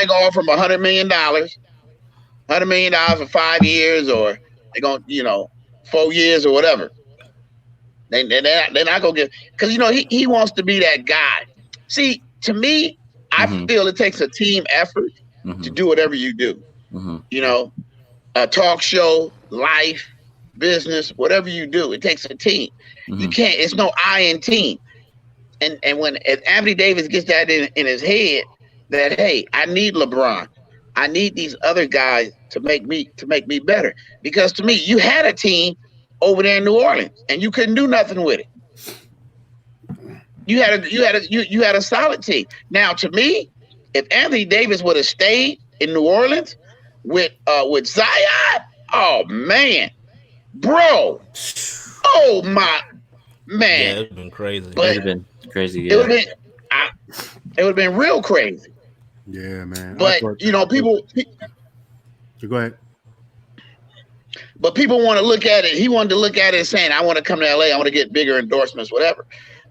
gonna offer him $100 million, $100 million for 5 years, or they're gonna 4 years or whatever. They're not gonna give because he wants to be that guy. See, to me, I feel it takes a team effort to do whatever you do. A talk show, life, business, whatever you do, it takes a team. You can't. It's no I in team. And when Anthony Davis gets that in his head, that hey, I need LeBron, I need these other guys to make me better. Because to me, you had a team over there in New Orleans, and you couldn't do nothing with it. You had a solid team. Now, to me, if Anthony Davis would have stayed in New Orleans with Zion, oh man, bro, oh my man, Yeah, it'd been crazy. It would have been crazy. Yeah. it would have been real crazy. Yeah, man. But people. Go ahead. But people want to look at it. He wanted to look at it saying, I want to come to LA. I want to get bigger endorsements, whatever.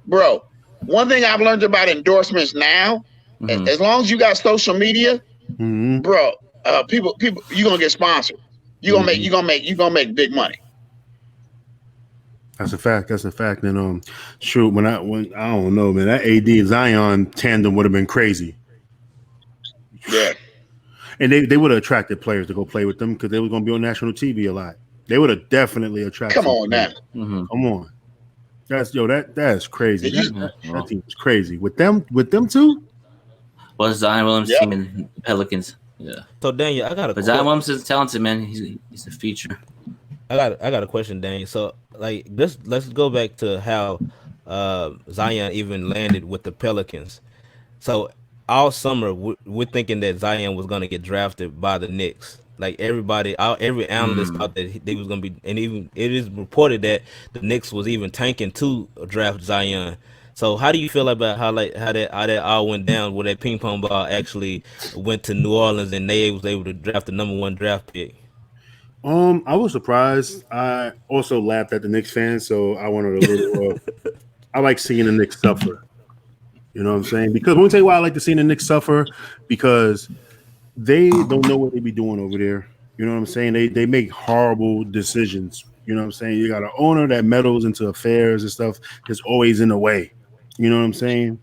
Bro, one thing I've learned about endorsements now, as long as you got social media, bro, people, you're gonna get sponsored. You're gonna make big money. That's a fact. And shoot, when I don't know, man, that AD Zion tandem would have been crazy. Yeah. And they would have attracted players to go play with them because they were going to be on national TV a lot. They would have definitely attracted. Come on now. Come on. That's crazy. That team is crazy. With them two? Well, Zion Williams team in Pelicans. Yeah. So Daniel, But Zion Williams is talented, man. He's a feature. I got a question, Daniel. So like let's go back to how Zion even landed with the Pelicans. So all summer we're thinking that Zion was gonna get drafted by the Knicks. Like every analyst thought that they was gonna be, and even it is reported that the Knicks was even tanking to draft Zion. So how do you feel about how that all went down, where that ping pong ball actually went to New Orleans and they was able to draft the #1 draft pick? I was surprised. I also laughed at the Knicks fans, so I wanted a little. I like seeing the Knicks suffer. You know what I'm saying? Because let me tell you why I like to see the Knicks suffer, because they don't know what they be doing over there. You know what I'm saying? They make horrible decisions. You know what I'm saying? You got an owner that meddles into affairs and stuff that's always in the way. You know what I'm saying?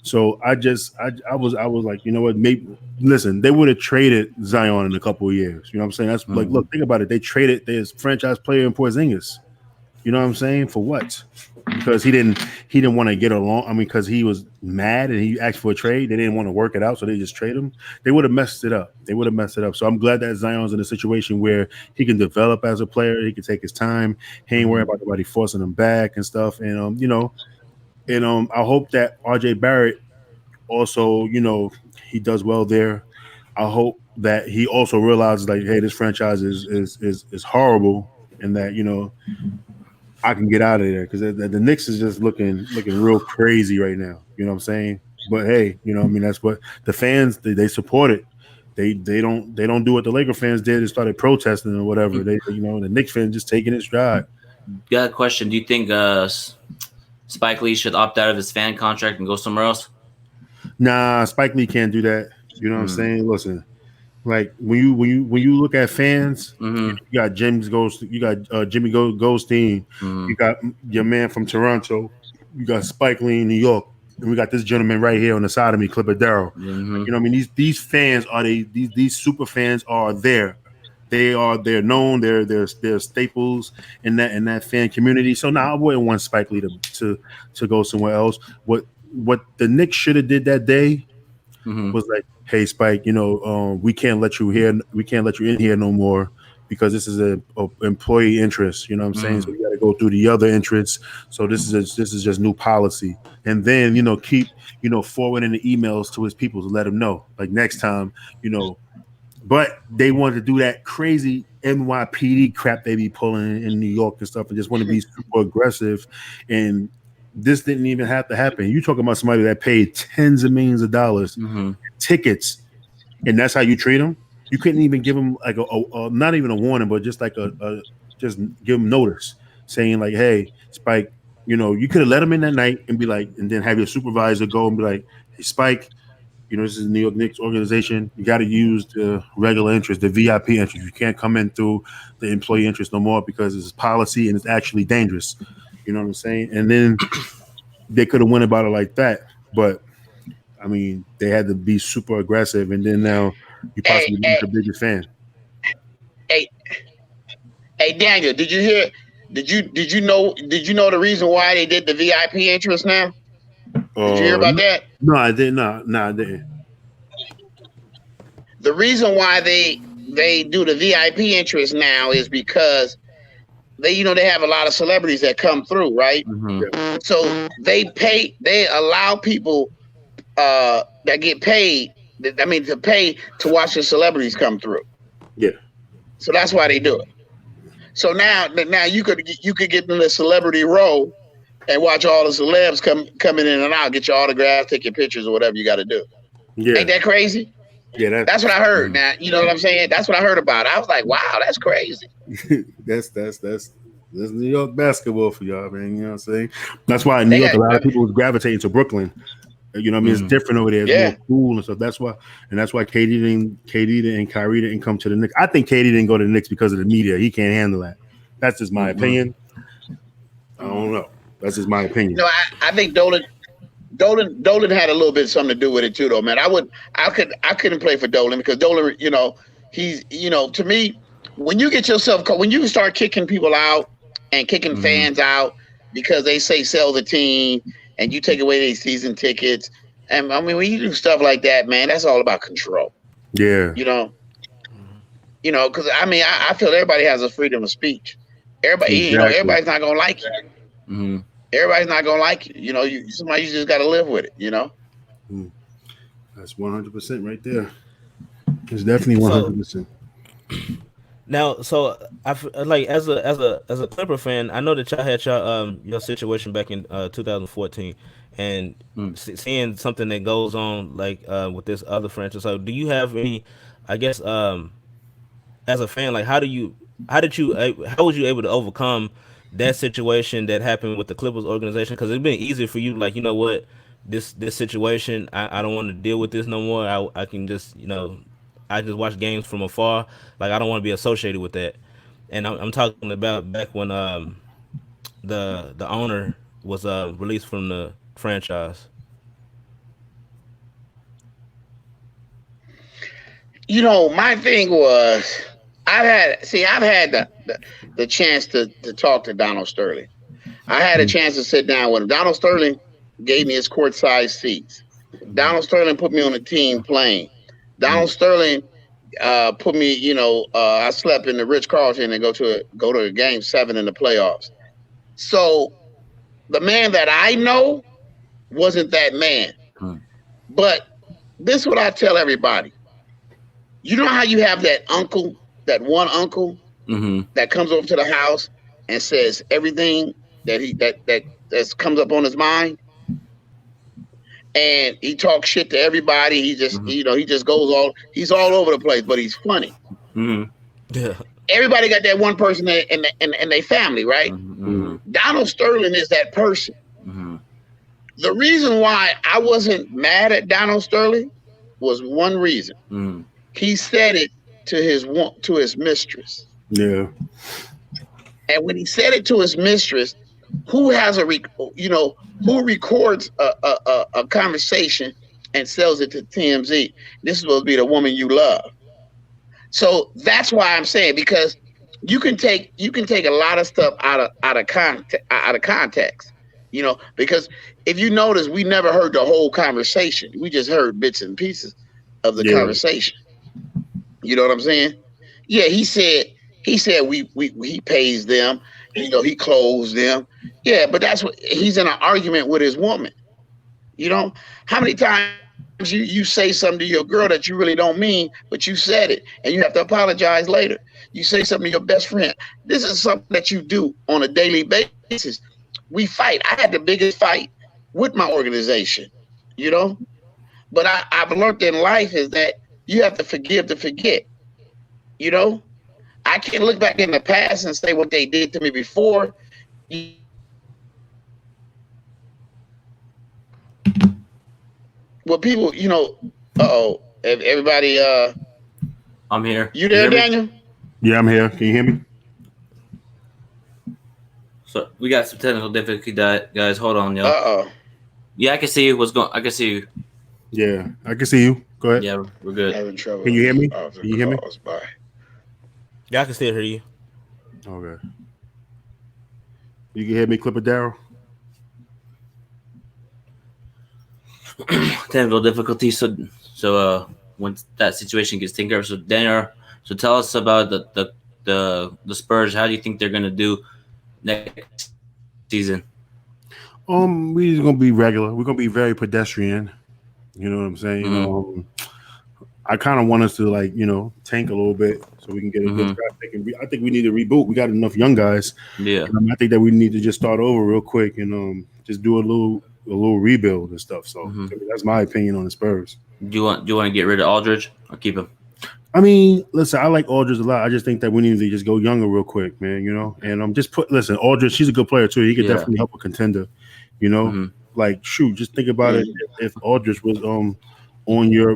So I was like, you know what? Maybe listen, they would have traded Zion in a couple of years. You know what I'm saying? That's like, look, think about it. They traded this franchise player in Porzingis. You know what I'm saying? For what? Because he didn't want to get along. I mean, because he was mad and he asked for a trade. They didn't want to work it out, so they just trade him. They would have messed it up. They would have messed it up. So I'm glad that Zion's in a situation where he can develop as a player. He can take his time. He ain't worried about nobody forcing him back and stuff. And I hope that RJ Barrett also, he does well there. I hope that he also realizes like, hey, this franchise is horrible, and that I can get out of there, because the Knicks is just looking real crazy right now. You know what I'm saying? But hey, I mean, that's what the fans they support it. They don't do what the Laker fans did and started protesting or whatever. The Knicks fans just taking it stride. Got a question. Do you think Spike Lee should opt out of his fan contract and go somewhere else? Nah, Spike Lee can't do that. You know what I'm saying? Listen, like when you look at fans, you got you got Jimmy Goldstein, you got your man from Toronto, you got Spike Lee in New York, and we got this gentleman right here on the side of me, Clipper Darrell. You know what I mean? These fans are these super fans are there. They're known. They're staples in that fan community. So now I wouldn't want Spike Lee to go somewhere else. What the Knicks should have did that day was like, hey Spike, we can't let you here. We can't let you in here no more, because this is a employee interest. You know what I'm saying? So we got to go through the other interests. So this is just new policy. And then keep forwarding the emails to his people to let him know, like, next time. But they wanted to do that crazy NYPD crap they be pulling in New York and stuff, and just want to be super aggressive. And this didn't even have to happen. You talking about somebody that paid tens of millions of dollars tickets, and that's how you treat them? You couldn't even give them like a not even a warning, but just like just give them notice, saying like, hey, Spike, you could have let him in that night and be like, and then have your supervisor go and be like, hey, Spike, this is the New York Knicks organization. You got to use the regular interest, the VIP interest. You can't come in through the employee interest no more, because it's policy and it's actually dangerous. You know what I'm saying? And then they could have went about it like that. But, I mean, they had to be super aggressive. And then now you possibly lose the biggest fan. Hey, Daniel, did you hear? Did you know the reason why they did the VIP interest now? Did you hear about that? No, I did not. No, I didn't. The reason why they do the VIP interest now is because they have a lot of celebrities that come through, right? So they allow people that get paid. To pay to watch the celebrities come through. Yeah. So that's why they do it. So now you could get in the celebrity row and watch all the celebs coming in and out, get your autograph, take your pictures, or whatever you got to do. Yeah. Ain't that crazy? Yeah, that's what I heard. Now you know what I'm saying. That's what I heard about it. I was like, wow, that's crazy. that's New York basketball for y'all, man. You know what I'm saying? That's why in New York a lot of people was gravitating to Brooklyn. You know what I mean? It's different over there. It's more cool and stuff. That's why KD and Kyrie didn't come to the Knicks. I think KD didn't go to the Knicks because of the media. He can't handle that. That's just my opinion. I don't know. That's just my opinion. I think Dolan had a little bit something to do with it too, though, man. I couldn't play for Dolan, because Dolan, he's, to me, when you start kicking people out and kicking fans out because they say sell the team and you take away their season tickets, and I mean, when you do stuff like that, man, that's all about control. Yeah. Because I mean, I feel everybody has a freedom of speech. Everybody, everybody's not gonna like you. Everybody's not gonna like you. Somebody, you just got to live with it. That's 100% right there. It's definitely 100%. Now, so like as a Clipper fan, I know that y'all had your situation back in 2014, and Mm. seeing something that goes on like with this other franchise. So, do you have any? I guess as a fan, like how was you able to overcome that situation that happened with the Clippers organization? Because it's been easier for you, like, you know what, this situation, I don't want to deal with this no more. I can just, I just watch games from afar. Like, I don't want to be associated with that. And I'm talking about back when the owner was released from the franchise. My thing was I've had the chance to talk to Donald Sterling. I had a chance to sit down with him. Donald Sterling gave me his courtside seats. Donald Sterling put me on a team plane. Donald Sterling put me, I slept in the Ritz Carlton and go to a game 7 in the playoffs. So the man that I know wasn't that man. Mm. But this is what I tell everybody. You know how you have that uncle, that one uncle Mm-hmm. that comes over to the house and says everything that comes up on his mind, and he talks shit to everybody. He just Mm-hmm. he just he's all over the place, but he's funny. Mm-hmm. Yeah. Everybody got that one person in their family, right? Mm-hmm. Donald Sterling is that person. Mm-hmm. The reason why I wasn't mad at Donald Sterling was one reason. Mm-hmm. He said it to his mistress. Yeah. And when he said it to his mistress, who has who records a conversation and sells it to TMZ? This is supposed to be the woman you love. So that's why I'm saying, because you can take a lot of stuff out of context, because if you notice, we never heard the whole conversation. We just heard bits and pieces of the Yeah. conversation. You know what I'm saying? Yeah, he said he pays them, he clothes them. Yeah, but that's what he's in an argument with his woman. How many times you say something to your girl that you really don't mean, but you said it and you have to apologize later. You say something to your best friend. This is something that you do on a daily basis. We fight. I had the biggest fight with my organization, you know. But I've learned in life is that you have to forgive to forget. You know, I can't look back in the past and say what they did to me before. Well, people, everybody, I'm here. you there, hear me? Daniel? Yeah, I'm here. Can you hear me? So we got some technical difficulty, guys. Hold on, yo. Uh-oh. Yeah, I can see you. What's going? I can see you. Yeah, I can see you. Go ahead. Yeah, we're good. Having trouble. Can you hear me? with Can you hear me? calls. Bye. Yeah, I can still hear you. Okay. You can hear me, Clipper Darrell? Technical difficulty. So when that situation gets taken care of, so Daniel, so tell us about the Spurs. How do you think they're gonna do next season? We're just gonna be regular. We're gonna be very pedestrian. You know what I'm saying? Mm-hmm. I kind of want us to tank a little bit so we can get a good draft pick. And I think we need to reboot. We got enough young guys. Yeah. I think that we need to just start over real quick and just do a little rebuild and stuff. So that's my opinion on the Spurs. Do you want to get rid of Aldridge or keep him? I mean, listen, I like Aldridge a lot. I just think that we need to just go younger real quick, man. And listen, Aldridge, she's a good player too. He could definitely help a contender. Just think about it. If Aldridge was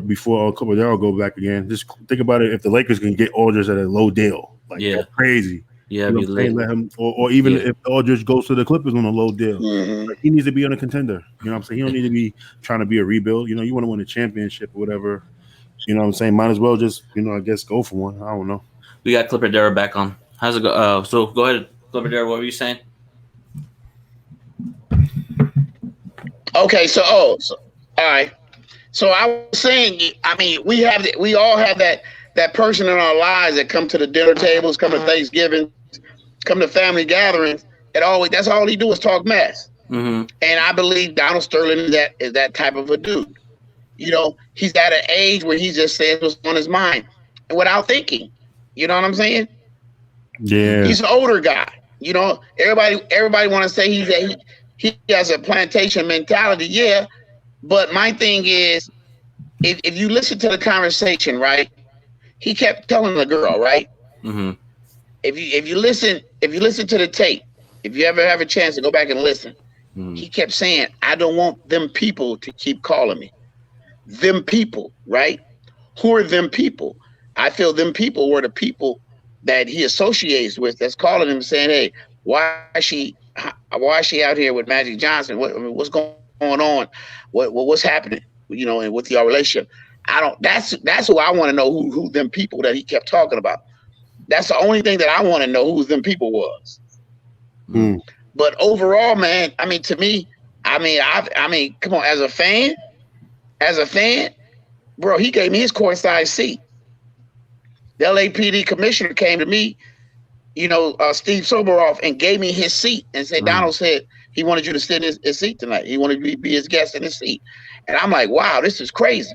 before Cordero go back again, just think about it. If the Lakers can get Aldridge at a low deal, that's crazy. Yeah, let him, or even if Aldridge goes to the Clippers on a low deal, he needs to be on a contender. You know what I'm saying? He don't need to be trying to be a rebuild. You want to win a championship or whatever. You know what I'm saying? Might as well just, I guess go for one. I don't know. We got Clipper Darrell back on. How's it go? So go ahead, Clipper Darrell. What were you saying? Okay, so all right. So I was saying, I mean, we all have that person in our lives that come to the dinner tables, come to Thanksgiving, come to family gatherings, and that's all he do is talk mess. Mm-hmm. And I believe Donald Sterling is that type of a dude. He's at an age where he just says what's on his mind without thinking. You know what I'm saying? Yeah. He's an older guy. You know, everybody want to say he has a plantation mentality. Yeah, but my thing is, if you listen to the conversation, right? He kept telling the girl, right? Mm-hmm. If you listen to the tape, if you ever have a chance to go back and listen, he kept saying, "I don't want them people to keep calling me. Them people, right? Who are them people? I feel them people were the people that he associates with that's calling him saying, hey, why is she out here with Magic Johnson? What's going on? What's happening? You know, and with your relationship. I don't that's who I want to know who them people that he kept talking about. That's the only thing that I want to know who them people was. Mm. But overall, man, I mean, to me, I mean, come on, as a fan, bro, he gave me his courtside seat. The LAPD commissioner came to me, you know, Steve Soberoff, and gave me his seat and said, Donald said he wanted you to sit in his seat tonight. He wanted you to be his guest in his seat. And I'm like, wow, this is crazy.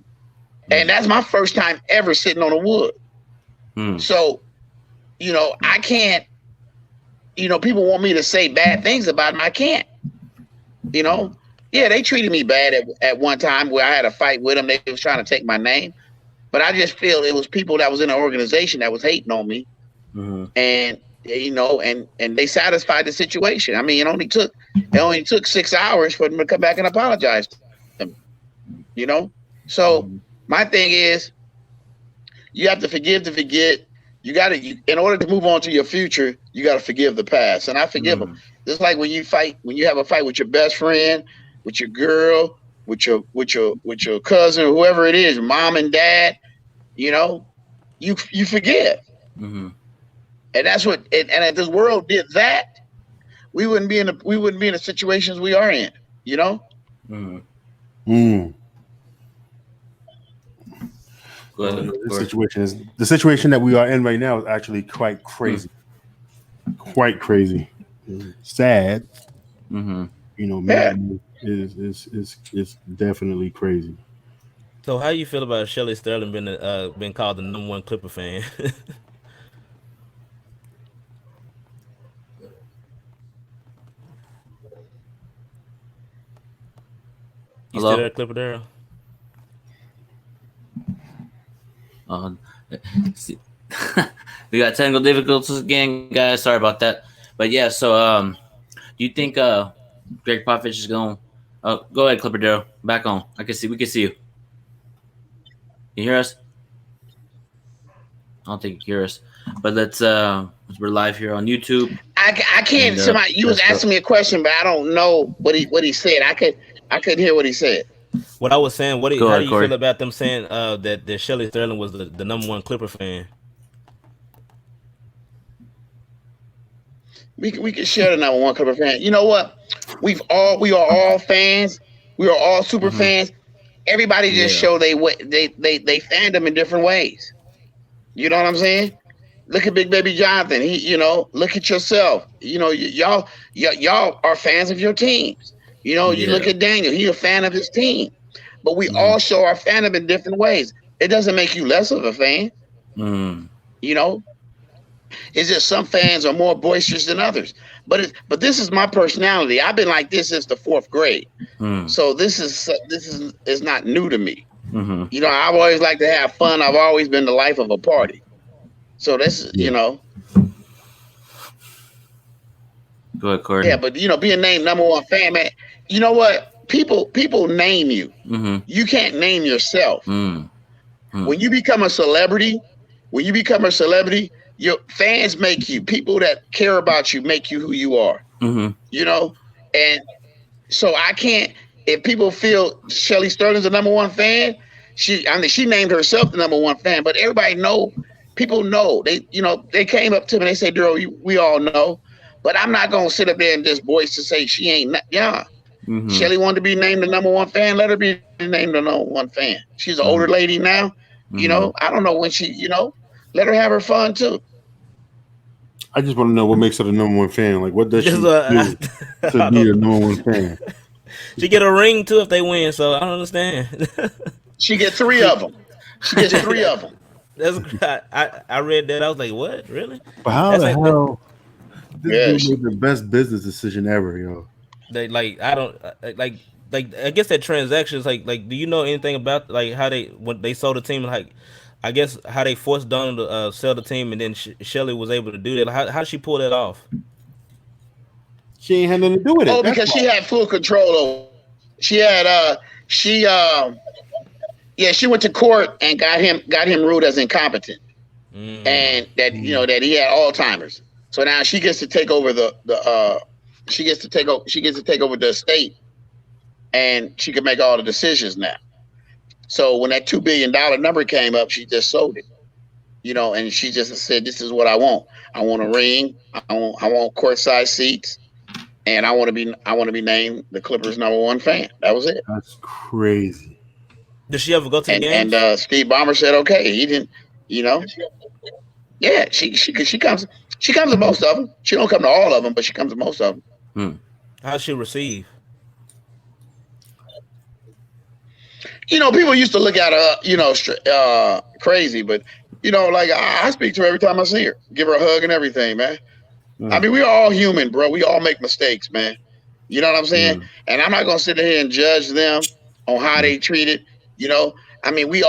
And that's my first time ever sitting on a wood. So, you know, I can't, you know, people want me to say bad things about him. I can't, you know. Yeah, they treated me bad at one time where I had a fight with them. They was trying to take my name. But I just feel it was people that was in an organization that was hating on me. And, you know, and they satisfied the situation. I mean, it only took 6 hours for them to come back and apologize to them, you know. So my thing is, you have to forgive to forget. You got to, in order to move on to your future, you got to forgive the past. And I forgive them. Just like when you have a fight with your best friend, with your girl, with your cousin, whoever it is, mom and dad, you know, you forgive. And that's what. And if this world did that, we wouldn't be in the situations we are in. You know. The situation that we are in right now is actually quite crazy. Quite crazy. Sad. You know, man, is definitely crazy. So how you feel about Shelley Sterling being called the #1 Clipper fan? You Hello? still there, Clipper Darrell? See, we got technical difficulties again, guys. Sorry about that. But yeah, so do you think Greg Popovich is going? Go ahead, Clipper Darrell. Back on. We can see you. You hear us? I don't think you hear us. But we're live here on YouTube. I can't. Somebody, you was asking me a question, but I don't know what he said. I couldn't hear what he said. What I was saying, how do you Corey. feel about them saying that Shelley Sterling was the #1 Clipper fan? We can share the #1 Clipper fan. You know what? We are all fans. We are all super fans. Everybody just show they fandom in different ways. You know what I'm saying? Look at Big Baby Jonathan. He, you know, look at yourself. You know, y'all are fans of your teams. You know, you look at Daniel. He's a fan of his team. But we all show our fandom in different ways. It doesn't make you less of a fan. You know, it's just some fans are more boisterous than others. But this is my personality. I've been like this since the 4th grade. So this is not new to me. You know, I've always liked to have fun. I've always been the life of a party. So this, you know. Go ahead, Corey. Yeah, but you know, being named #1 fan, man. You know what? People name you. You can't name yourself. When you become a celebrity, your fans make you. People that care about you make you who you are. You know, and so I can't. If people feel Shelley Sterling's the #1 fan, she named herself the #1 fan. But everybody know, people know. They came up to me and they say, Darrell, we all know. But I'm not gonna sit up there and just voice to say she ain't. Shelley wanted to be named the #1 fan. Let her be named the #1 fan. She's an older lady now. You know, I don't know when she. You know, let her have her fun too. I just want to know what makes her the #1 fan. Like, what does she do to be the #1 fan? She get a ring too if they win. So I don't understand. She get 3 of them. She gets 3 of them. That's I read that. I was like, what? Really? But how That's the like that, hell this dude Yes. made the best business decision ever, yo? they like I don't like I guess that transaction is like do you know anything about like how they when they sold the team, like I guess how they forced Donald to sell the team and then Shelly was able to do that. Like, how did she pull that off? She ain't had nothing to do with it. Oh, That's because why. she had full control over. She had she yeah, she went to court and got him ruled as incompetent, Mm. and that Mm. that he had Alzheimer's. So now she gets to take over the she gets to take over the estate, and she can make all the decisions now. So when that $2 billion number came up, she just sold it. And she just said, "This is what I want. I want a ring. I want courtside seats, and I want to be named the Clippers' #1 fan." That was it. That's crazy. Did she ever go to the And games? Steve Ballmer said, "Okay." He didn't, you know. Yeah, she comes to most of them. She don't come to all of them, but she comes to most of them. Hmm. How did she receive? People used to look at her, crazy, but like I speak to her every time I see her, give her a hug and everything, man. I Mm. mean, we're all human, bro. We all make mistakes, man. You know what I'm saying? Mm. And I'm not gonna sit here and judge them on how Mm. they treated. You know, I mean, we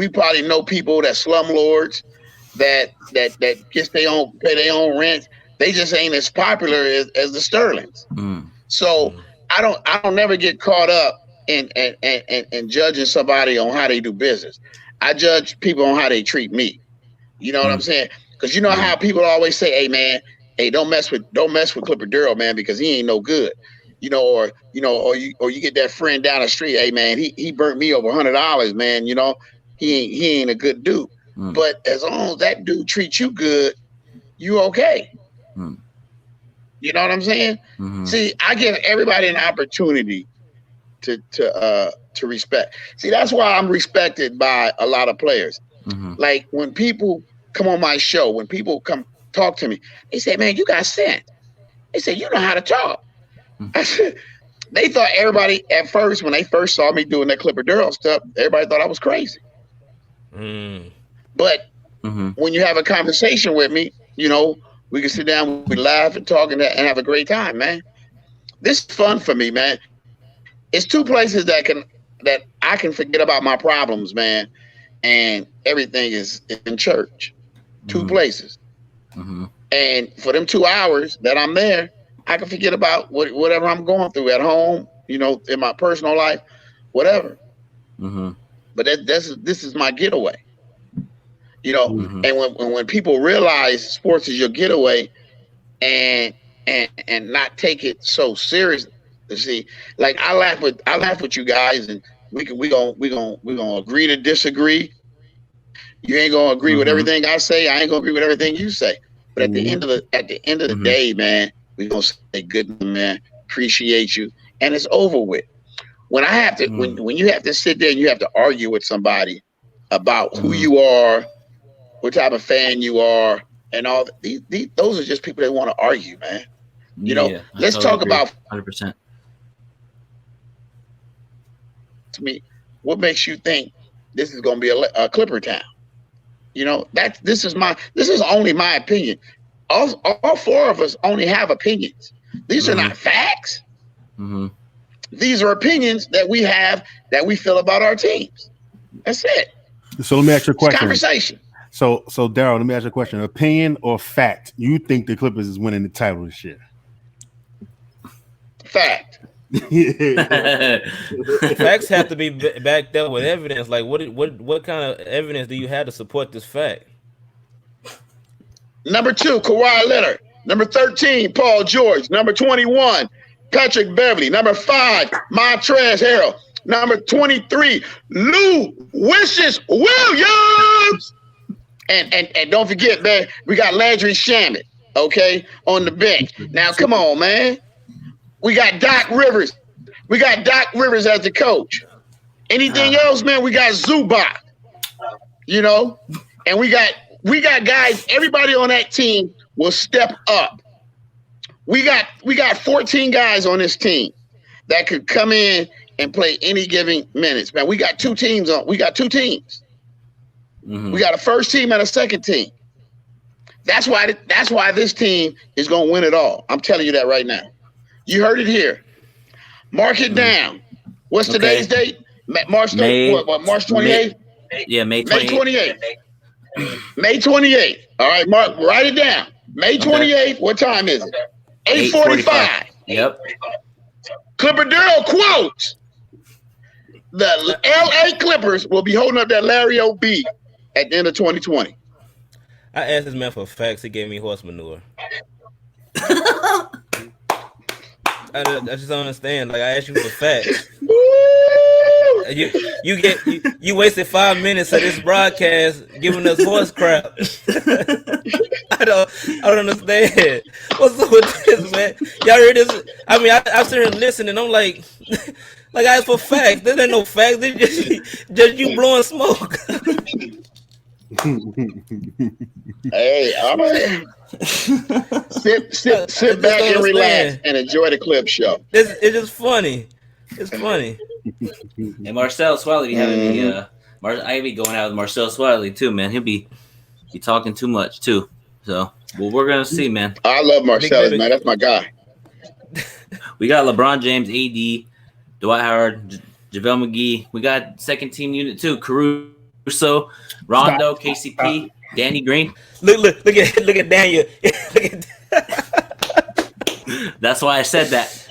probably know people that slumlords that gets their own pay their own rent. They just ain't as popular as the Sterlings. Mm. So Mm. I don't never get caught up in judging somebody on how they do business. I judge people on how they treat me. You know what I'm Mm. saying? Because you know Mm. how people always say, "Hey man, hey don't mess with Clipper Darrell, man, because he ain't no good." Or you get that friend down the street, "Hey man, he burnt me over $100, man. He ain't a good dude." Mm. But as long as that dude treats you good, you okay. Mm. You know what I'm saying? Mhm. See, I give everybody an opportunity to respect. See, that's why I'm respected by a lot of players. Mhm. Like when people come on my show, when people come talk to me, they say, "Man, you got sense." They say, "You know how to talk." Mm. I said, they thought everybody at first, when they first saw me doing that Clipper Darrell stuff, everybody thought I was crazy. Mm. But Mhm. when you have a conversation with me, we can sit down, we laugh and talk and have a great time, man. This is fun for me, man. It's two places that I can forget about my problems, man, and everything is in church. Two Mhm. places. Mhm. And for them 2 hours that I'm there, I can forget about whatever I'm going through at home, in my personal life, whatever. Mhm. But this is my getaway, you know. Mm. Mhm. And when people realize sports is your getaway, and and not take it so serious, you see, like I laugh with you guys, and we gonna agree to disagree. You ain't gonna agree with everything I say. I ain't gonna agree with everything you say. But at the end of the day, Mhm. man, we gonna say good, man. Appreciate you, and it's over with. When I have to, when Mm. when you have to sit there and you have to argue with somebody about who Mhm. you are, what type of fan you are, and all those are just people that want to argue, man. Yeah, I Let's totally talk agree. about 100%. me. What makes you think this is going to be a Clipper town? This is only my opinion. All four of us only have opinions. These are Mhm. not facts. Mhm. These are opinions that we have that we feel about our teams. That's it. So let me ask you a It's question. conversation. So Darrell, let me ask you a question. Opinion or fact? You think the Clippers is winning the title this year? Fact. Facts have to be backed up with evidence. Like what kind of evidence do you have to support this fact? Number 2, Kawhi Leonard. Number 13, Paul George. Number 21, Patrick Beverly. Number 5, Montrezl Harrell. Number 23, Lou Wishes Williams. And don't forget, man, we got Landry Shamet, okay, on the bench. Now, come on, man. We got Doc Rivers. We got Doc Rivers as the coach. Anything else, man, we got Zubac, you know, and we got guys. Everybody on that team will step up. We got 14 guys on this team that could come in and play any given minutes. Man, we got two teams. Mm-hmm. We got a first team and a second team. That's why this team is going to win it all. I'm telling you that right now. You heard it here. Mark it down. What's today's date? March 28th? Yeah, May 28th. May 28th. All right, Mark, write it down. May 28th. What time is it? 8:45. Yep. Clipper Darrell quotes, the LA Clippers will be holding up that Larry O.B. at the end of 2020. I asked this man for facts. He gave me horse manure. I just don't understand. Like, I asked you for facts. You wasted 5 minutes of this broadcast giving us horse crap. I don't understand. What's up with this, man? Y'all heard this? I mean, I'm sitting here listening. I'm like I asked for facts. There ain't no facts. This just you blowing smoke. Hey, all right. Sit back and relax and enjoy the clip show. It's just funny. It's funny. And Marcel Swiley be having me. I be going out with Marcel Swiley too, man. He'll be talking too much too. So, well, we're gonna see, man. I love Marcellus, man. That's my guy. We got LeBron James, AD, Dwight Howard, JaVale McGee. We got second team unit too. Caruso, Rondo, KCP, Danny Green. Look at Daniel. That's why I said that.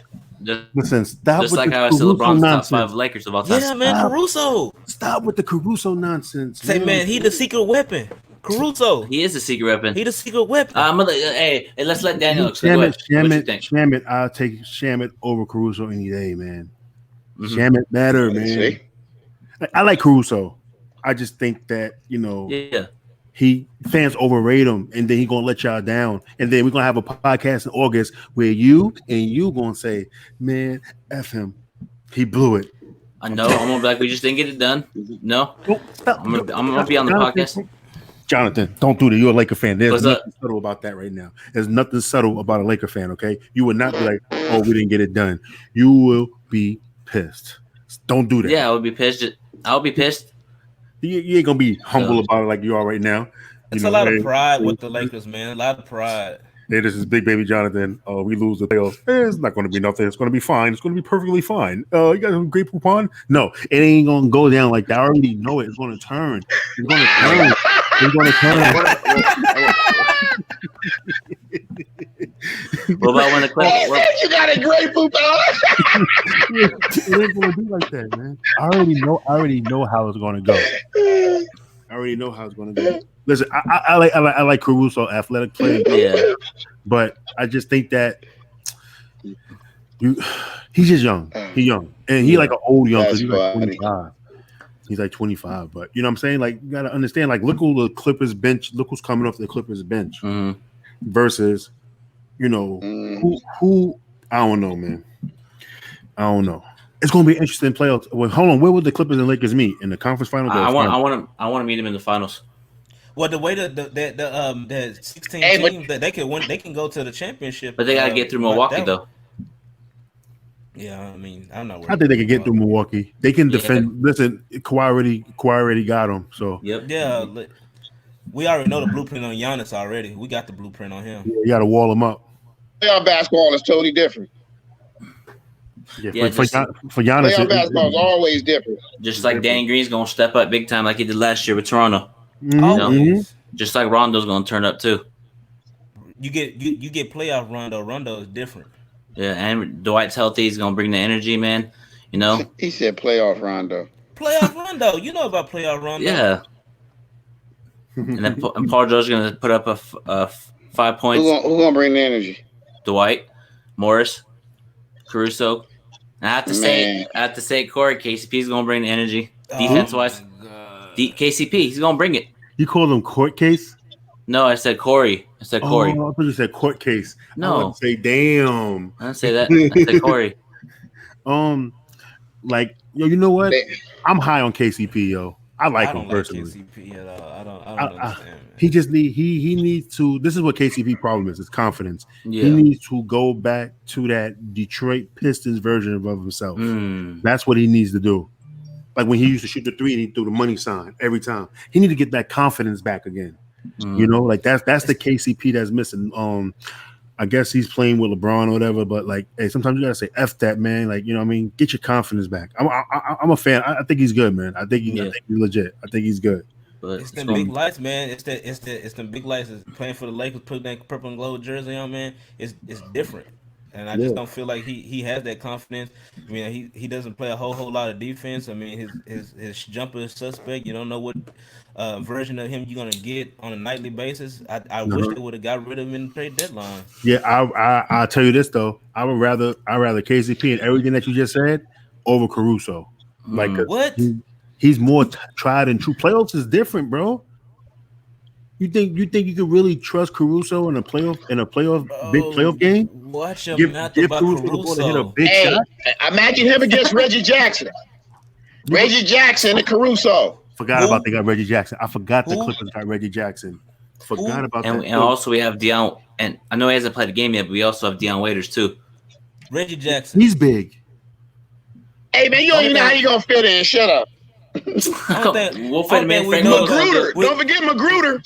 Listen, stop just with like the how I said Caruso LeBron's nonsense. top 5 Lakers of all time. Yeah, man, Caruso. Stop with the Caruso nonsense. Say, man, he the secret weapon. Caruso. He is a secret weapon. He the secret weapon. Hey, let's let Daniel explain. Shamit, I'll take Shamit over Caruso any day, man. Mm-hmm. Shamit better, man. I like Caruso. I just think that, fans overrate him, and then he gonna let y'all down. And then we're gonna have a podcast in August where you gonna say, man, F him. He blew it. I know. I'm gonna be like, we just didn't get it done. No. I'm gonna be on the podcast. Jonathan, don't do that. You're a Laker fan. There's nothing subtle about that right now. There's nothing subtle about a Laker fan, okay? You would not be like, oh, we didn't get it done. You will be pissed. Don't do that. Yeah, I would be pissed. I'll be pissed. You ain't gonna be humble about it like you are right now. It's a lot of pride with the Lakers, man. A lot of pride. Hey, this is Big Baby Jonathan. We lose the playoffs. It's not going to be nothing. It's going to be fine. It's going to be perfectly fine. You got a great coupon? No, it ain't going to go down like that. I already know it. It's going to turn. It's going to turn. It's going to turn. What about when the Clippers? You got a great coupon. It ain't going to be like that, man. I already know how it's going to go. I already know how it's going to go. Listen, I like Caruso, athletic player. Yeah, but I just think that he's just young. He's young, and he like an old young because he's like 25. He's like 25, but you know what I'm saying? Like, you gotta understand. Like, look who the Clippers bench. Look who's coming off the Clippers bench versus, who I don't know, man. I don't know. It's gonna be an interesting playoffs. Well, hold on. Where would the Clippers and Lakers meet in the conference final? I want to meet them in the finals. Well, the way the 16 teams that they can win, they can go to the championship. But they gotta get through Milwaukee though. Yeah, I mean, I'm not. I think they can get through Milwaukee. They can defend. Yeah. Listen, Kawhi already got them. So yeah, we already know the blueprint on Giannis already. We got the blueprint on him. Yeah, you got to wall him up. Playoff basketball is totally different. Yeah, for Giannis, playoff basketball is always different. Just like Danny Green's gonna step up big time, like he did last year with Toronto. Just like Rondo's gonna turn up too. You get playoff Rondo. Rondo is different. Yeah, and Dwight's healthy. He's gonna bring the energy, man. He said playoff Rondo. Playoff Rondo. You know about playoff Rondo. Yeah. And then Paul George's gonna put up a 5 points. Who gonna bring the energy? Dwight, Morris, Caruso. And I have to say, Corey, KCP's gonna bring the energy. Defense wise, KCP, he's gonna bring it. You called him court case? No, I said Corey. Oh, I thought you said court case. No, I would say damn. I didn't say that. I said Corey. You know what? I'm high on KCP, yo. I like him personally. KCP at all. I don't understand. He just he needs to. This is what KCP problem is. His confidence. Yeah. He needs to go back to that Detroit Pistons version of himself. That's what he needs to do. Like when he used to shoot the three and he threw the money sign every time. He need to get that confidence back again. You know, like that's the KCP that's missing. I guess he's playing with LeBron or whatever, but like, hey, sometimes you gotta say F that, man. Like, you know what I mean? Get your confidence back. I'm a fan. I think he's good, man. I think he's legit. I think he's good. But It's them big lights, man. It's them big lights. It's playing for the Lakers, putting that purple and gold jersey on, man. It's different, and I just don't feel like he has that confidence. I mean, he doesn't play a whole lot of defense. I mean, his jumper is suspect. You don't know what version of him you're gonna get on a nightly basis. I wish they would have got rid of him in the trade deadline. Yeah, I'll tell you this though. I rather KCP and everything that you just said over Caruso. Like What? He's more tried and true. Playoffs is different, bro. You think you could really trust Caruso in a playoff big playoff game? Watch your mouth about Caruso the ball to hit a Caruso. big shot. Imagine him against Reggie Jackson. Reggie Jackson and Caruso. Forgot about they got Reggie Jackson. I forgot the Clippers got Reggie Jackson. Forgot about that. And also we have Deion, and I know he hasn't played a game yet, but we also have Deion Waiters too. Reggie Jackson. He's big. Hey man, you don't even know how you gonna fit in. Shut up. We'll fit him in. Magruder. Don't forget Magruder.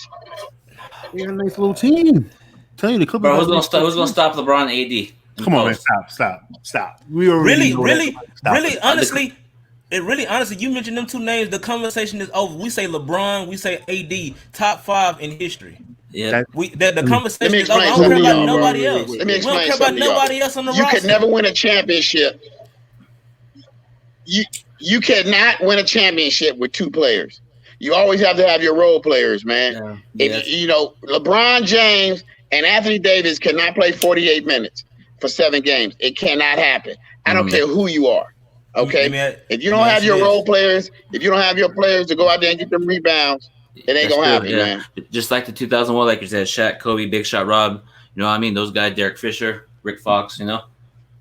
We got a nice little team. Tell you the Clippers. Bro, who's gonna stop LeBron and AD? Come on, man. Stop. We really, honestly, you mentioned them two names. The conversation is over. We say LeBron, we say AD, top 5 in history. Yeah, the conversation is over. I don't care about nobody else. Let me explain. We don't care about nobody else on the roster. You could never win a championship. You cannot win a championship with 2 players. You always have to have your role players, man. If, you know, LeBron James and Anthony Davis cannot play 48 minutes for 7 games. It cannot happen. I don't care who you are. Okay? If you don't have your role players, if you don't have your players to go out there and get them rebounds, it ain't going to happen, man. Just like the 2001 Lakers had Shaq, Kobe, Big Shot Rob. You know what I mean? Those guys, Derek Fisher, Rick Fox, you know?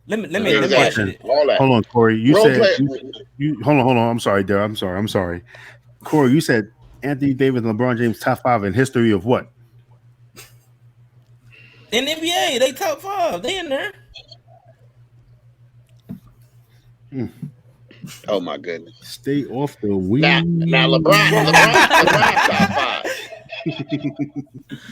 Let me ask you. Hold on, Corey. You said hold on. I'm sorry, Darrell. I'm sorry. Corey, you said Anthony Davis and LeBron James top 5 in history of what? In the NBA, they top 5. They in there. Oh my goodness. Stay off the weed. Now LeBron top 5.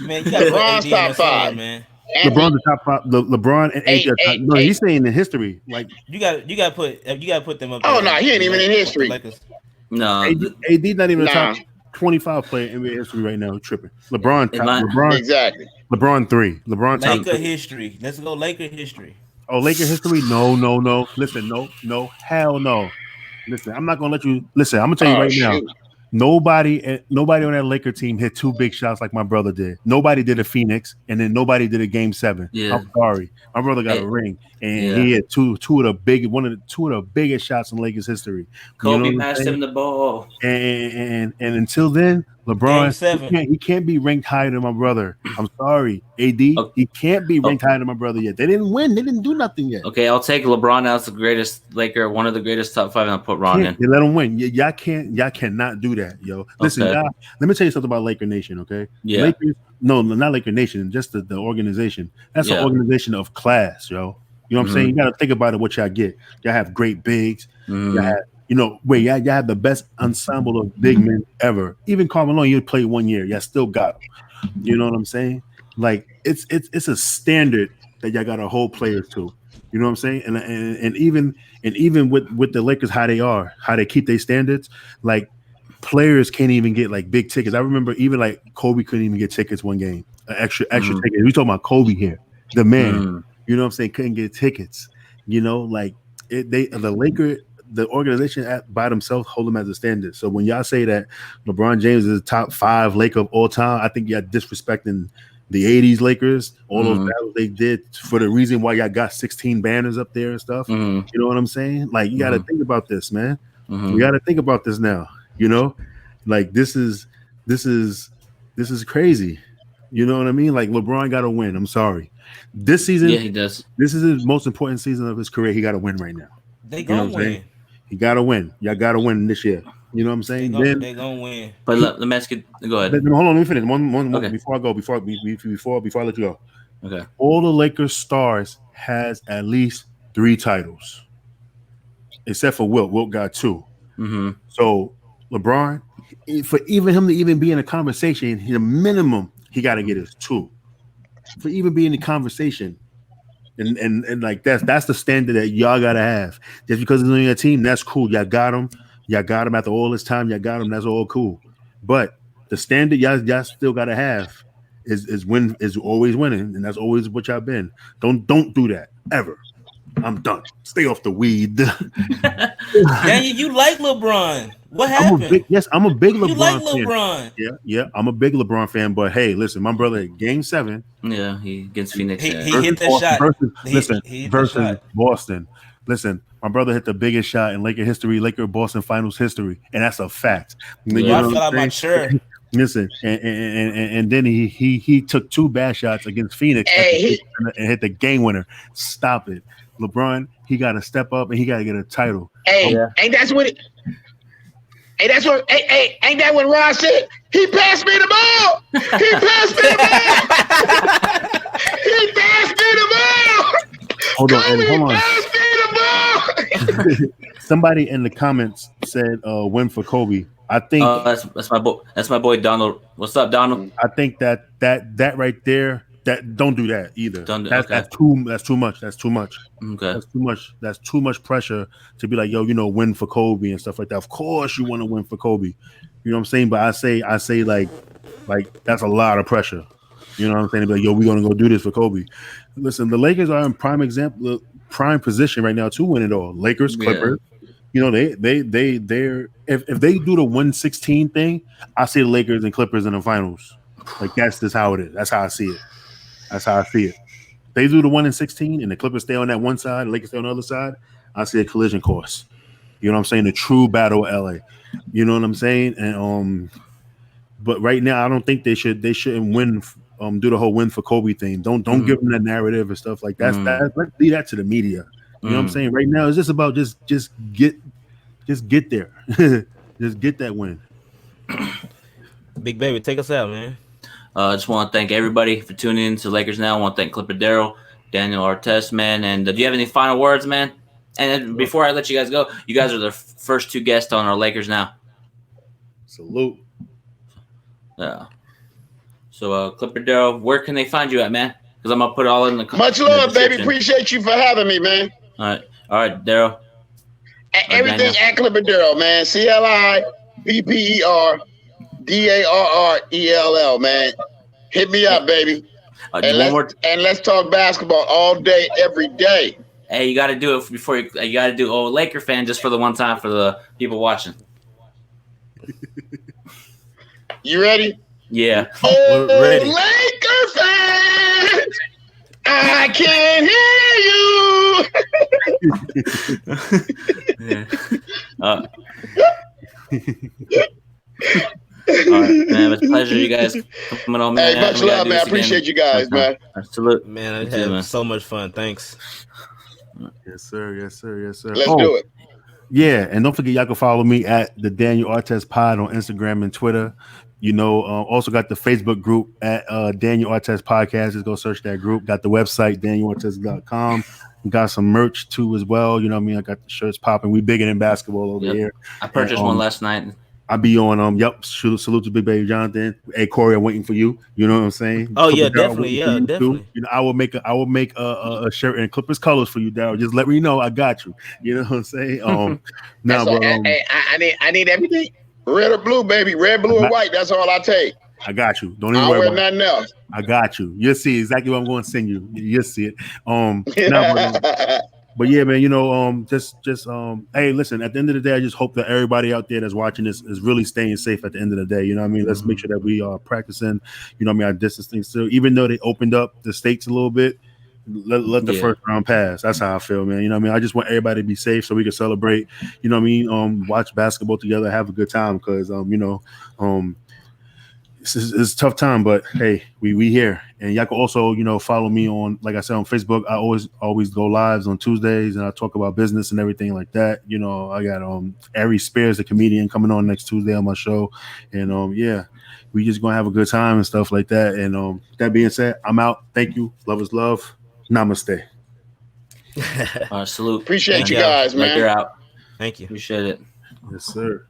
Man, you got LeBron's top 5, man. LeBron's the top 5. LeBron and AD. No, he's saying in history. Like you got to put them up. Oh no, he ain't even in history. No, AD not even a top 25 player in NBA history right now. Tripping. LeBron exactly. LeBron 3. LeBron top Laker history. Let's go Laker history. Oh, Laker history? No. Listen, no, hell no. Listen, I'm not gonna let you. Listen, I'm gonna tell you right now. Nobody on that Laker team hit 2 big shots like my brother did. Nobody did a Phoenix, and then nobody did a Game 7. Yeah. I'm sorry, my brother got a ring, and he had two of the biggest shots in Lakers history. Kobe passed him the ball, and until then, LeBron he can't be ranked higher than my brother. I'm sorry, AD, he can't be ranked higher than my brother yet. They didn't win. They didn't do nothing yet. Okay, I'll take LeBron as the greatest Laker, one of the greatest top 5, and I'll put Ron in. They let him win. Y'all cannot do that, yo. Listen, y'all, let me tell you something about Laker Nation, okay? Yeah. Lakers, no, not Laker Nation, just the organization. That's an organization of class, yo. You know what I'm saying? You got to think about it. What y'all get? Y'all have great bigs. Y'all have, y'all have the best ensemble of big men ever. Even Carmelo, you played 1 year. Y'all still got him. You know what I'm saying? Like it's a standard that y'all got to hold players to. You know what I'm saying? And even with the Lakers, how they keep their standards, like players can't even get like big tickets. I remember even like Kobe couldn't even get tickets one game, extra tickets. We talking about Kobe here, the man. You know what I'm saying? Couldn't get tickets. You know, like the organization by themselves hold them as a standard. So when y'all say that LeBron James is the top 5 Laker of all time, I think y'all disrespecting the 80s Lakers, all those battles they did for the reason why y'all got 16 banners up there and stuff. You know what I'm saying? Like, you got to think about this, man. You got to think about this now. You know, like this is crazy. You know what I mean? Like LeBron got to win. I'm sorry. This season, he does. This is his most important season of his career. He got to win right now. They gonna win. He got to win. Y'all got to win this year. You know what I'm saying? They gonna win. But let me ask you. Go ahead. Hold on, let me finish. One okay. Before I go. Before I let you go. Okay. All the Lakers stars has at least 3 titles, except for Wilt. Wilt got 2. Mm-hmm. So LeBron, for even him to even be in a conversation, the minimum he got to get is 2. For even being in the conversation, and like that's the standard that y'all gotta have. Just because he's on your team, that's cool. Y'all got him. Y'all got him after all this time. Y'all got him. That's all cool. But the standard y'all still gotta have is always winning, and that's always what y'all been. Don't do that ever. I'm done. Stay off the weed. Daniel, you like LeBron. What I'm a happened? big You LeBron like fan. LeBron. Yeah, I'm a big LeBron fan. But hey, listen, my brother, Game 7 Yeah, he against Phoenix. He Yeah. hit that shot. He hit that Versus shot. Boston. Listen, my brother hit the biggest shot in Laker history, Laker Boston Finals history, and that's a fact. You Well, I know fell what out I'm my saying? chair. Listen, and then he took 2 bad shots against Phoenix Hey, and hit the game winner. Stop it, LeBron. He got to step up and he got to get a title. Yeah. ain't that's what? Ain't that what Ron said? He passed me the ball. He passed me the ball. He passed me the ball. Hold on, and Kobe hold on. passed me the ball. Somebody in the comments said win for Kobe. I think That's my boy. That's my boy Donald. What's up, Donald? I think that right there, that don't do that either. Don't do- That's okay. that's too much. That's too much. Okay. That's too much. That's too much pressure to be like, yo, win for Kobe and stuff like that. Of course you want to win for Kobe. You know what I'm saying? But I say like that's a lot of pressure. You know what I'm saying? Be like, yo, we're gonna go do this for Kobe. Listen, the Lakers are in prime position right now to win it all. Lakers, Clippers. You know, they're if they do the 116 thing, I see the Lakers and Clippers in the finals. Like that's just how it is. That's how I see it. That's how I see it. If they do the 1-16 and the Clippers stay on that one side, the Lakers stay on the other side, I see a collision course. You know what I'm saying? The true battle of LA. You know what I'm saying? And but right now I don't think they shouldn't win do the whole win for Kobe thing. Don't give them that narrative and stuff like that. Let's leave that to the media. You know what I'm saying? Right now it's just about just get there. Just get that win. Big baby, take us out, man. I just want to thank everybody for tuning in to Lakers Now. I want to thank Clipper Darrell, Daniel Artest, man. And do you have any final words, man? And then before I let you guys go, you guys are the first 2 guests on our Lakers Now. Salute. Yeah. So, Clipper Darrell, where can they find you at, man? Because I'm going to put it all in the Much love, baby. Appreciate you for having me, man. All right, Darrell. Everything at Clipper Darrell, man. CLIBBERDARRELL, man. Hit me up, baby. And let's talk basketball all day, every day. Hey, you got to do it before you got to do Laker fan just for the one time for the people watching. You ready? Yeah. Oh, We're ready. Laker fans, I can't hear you. Yeah. All right, man. It's a pleasure, you guys coming on. Hey, much love, man. I appreciate you guys, man. Salute. Man, I had so much fun. Thanks. Yes, sir. Yes, sir. Yes, sir. Let's do it. Yeah, and don't forget y'all can follow me at the Daniel Artest Pod on Instagram and Twitter. You know, also got the Facebook group at Daniel Artest Podcast. Just go search that group. Got the website, DanielArtest.com. Got some merch too as well. You know what I mean? I got the shirts popping. We bigger than basketball over here. I purchased one last night. I be on salute to Big Baby Jonathan. Hey Corey, I'm waiting for you. You know what I'm saying? Oh yeah, definitely. Yeah, definitely. You know, I will make a shirt in Clippers colors for you, Darrell. Just let me know I got you. You know what I'm saying? Hey, I need everything. Red or blue, baby. Red, blue, or white. That's all I take. I got you. Don't even I worry wear about nothing else. I got you. You'll see exactly what I'm going to send you. You'll see it. But yeah, man, you know, hey, listen, at the end of the day, I just hope that everybody out there that's watching this is really staying safe at the end of the day. You know what I mean? Let's make sure that we are practicing, you know what I mean, our distancing still. Even though they opened up the states a little bit, let the first round pass. That's how I feel, man. You know what I mean? I just want everybody to be safe so we can celebrate, you know what I mean, watch basketball together, have a good time because, it's a tough time, but hey, we here. And y'all can also, you know, follow me on, like I said, on Facebook. I always go lives on Tuesdays and I talk about business and everything like that. You know, I got Ari Spears, the comedian, coming on next Tuesday on my show. And yeah, we just gonna have a good time and stuff like that. And that being said, I'm out. Thank you. Love is love. Namaste. Salute. Appreciate you guys, man. You're out. Thank you. Appreciate it. Yes, sir.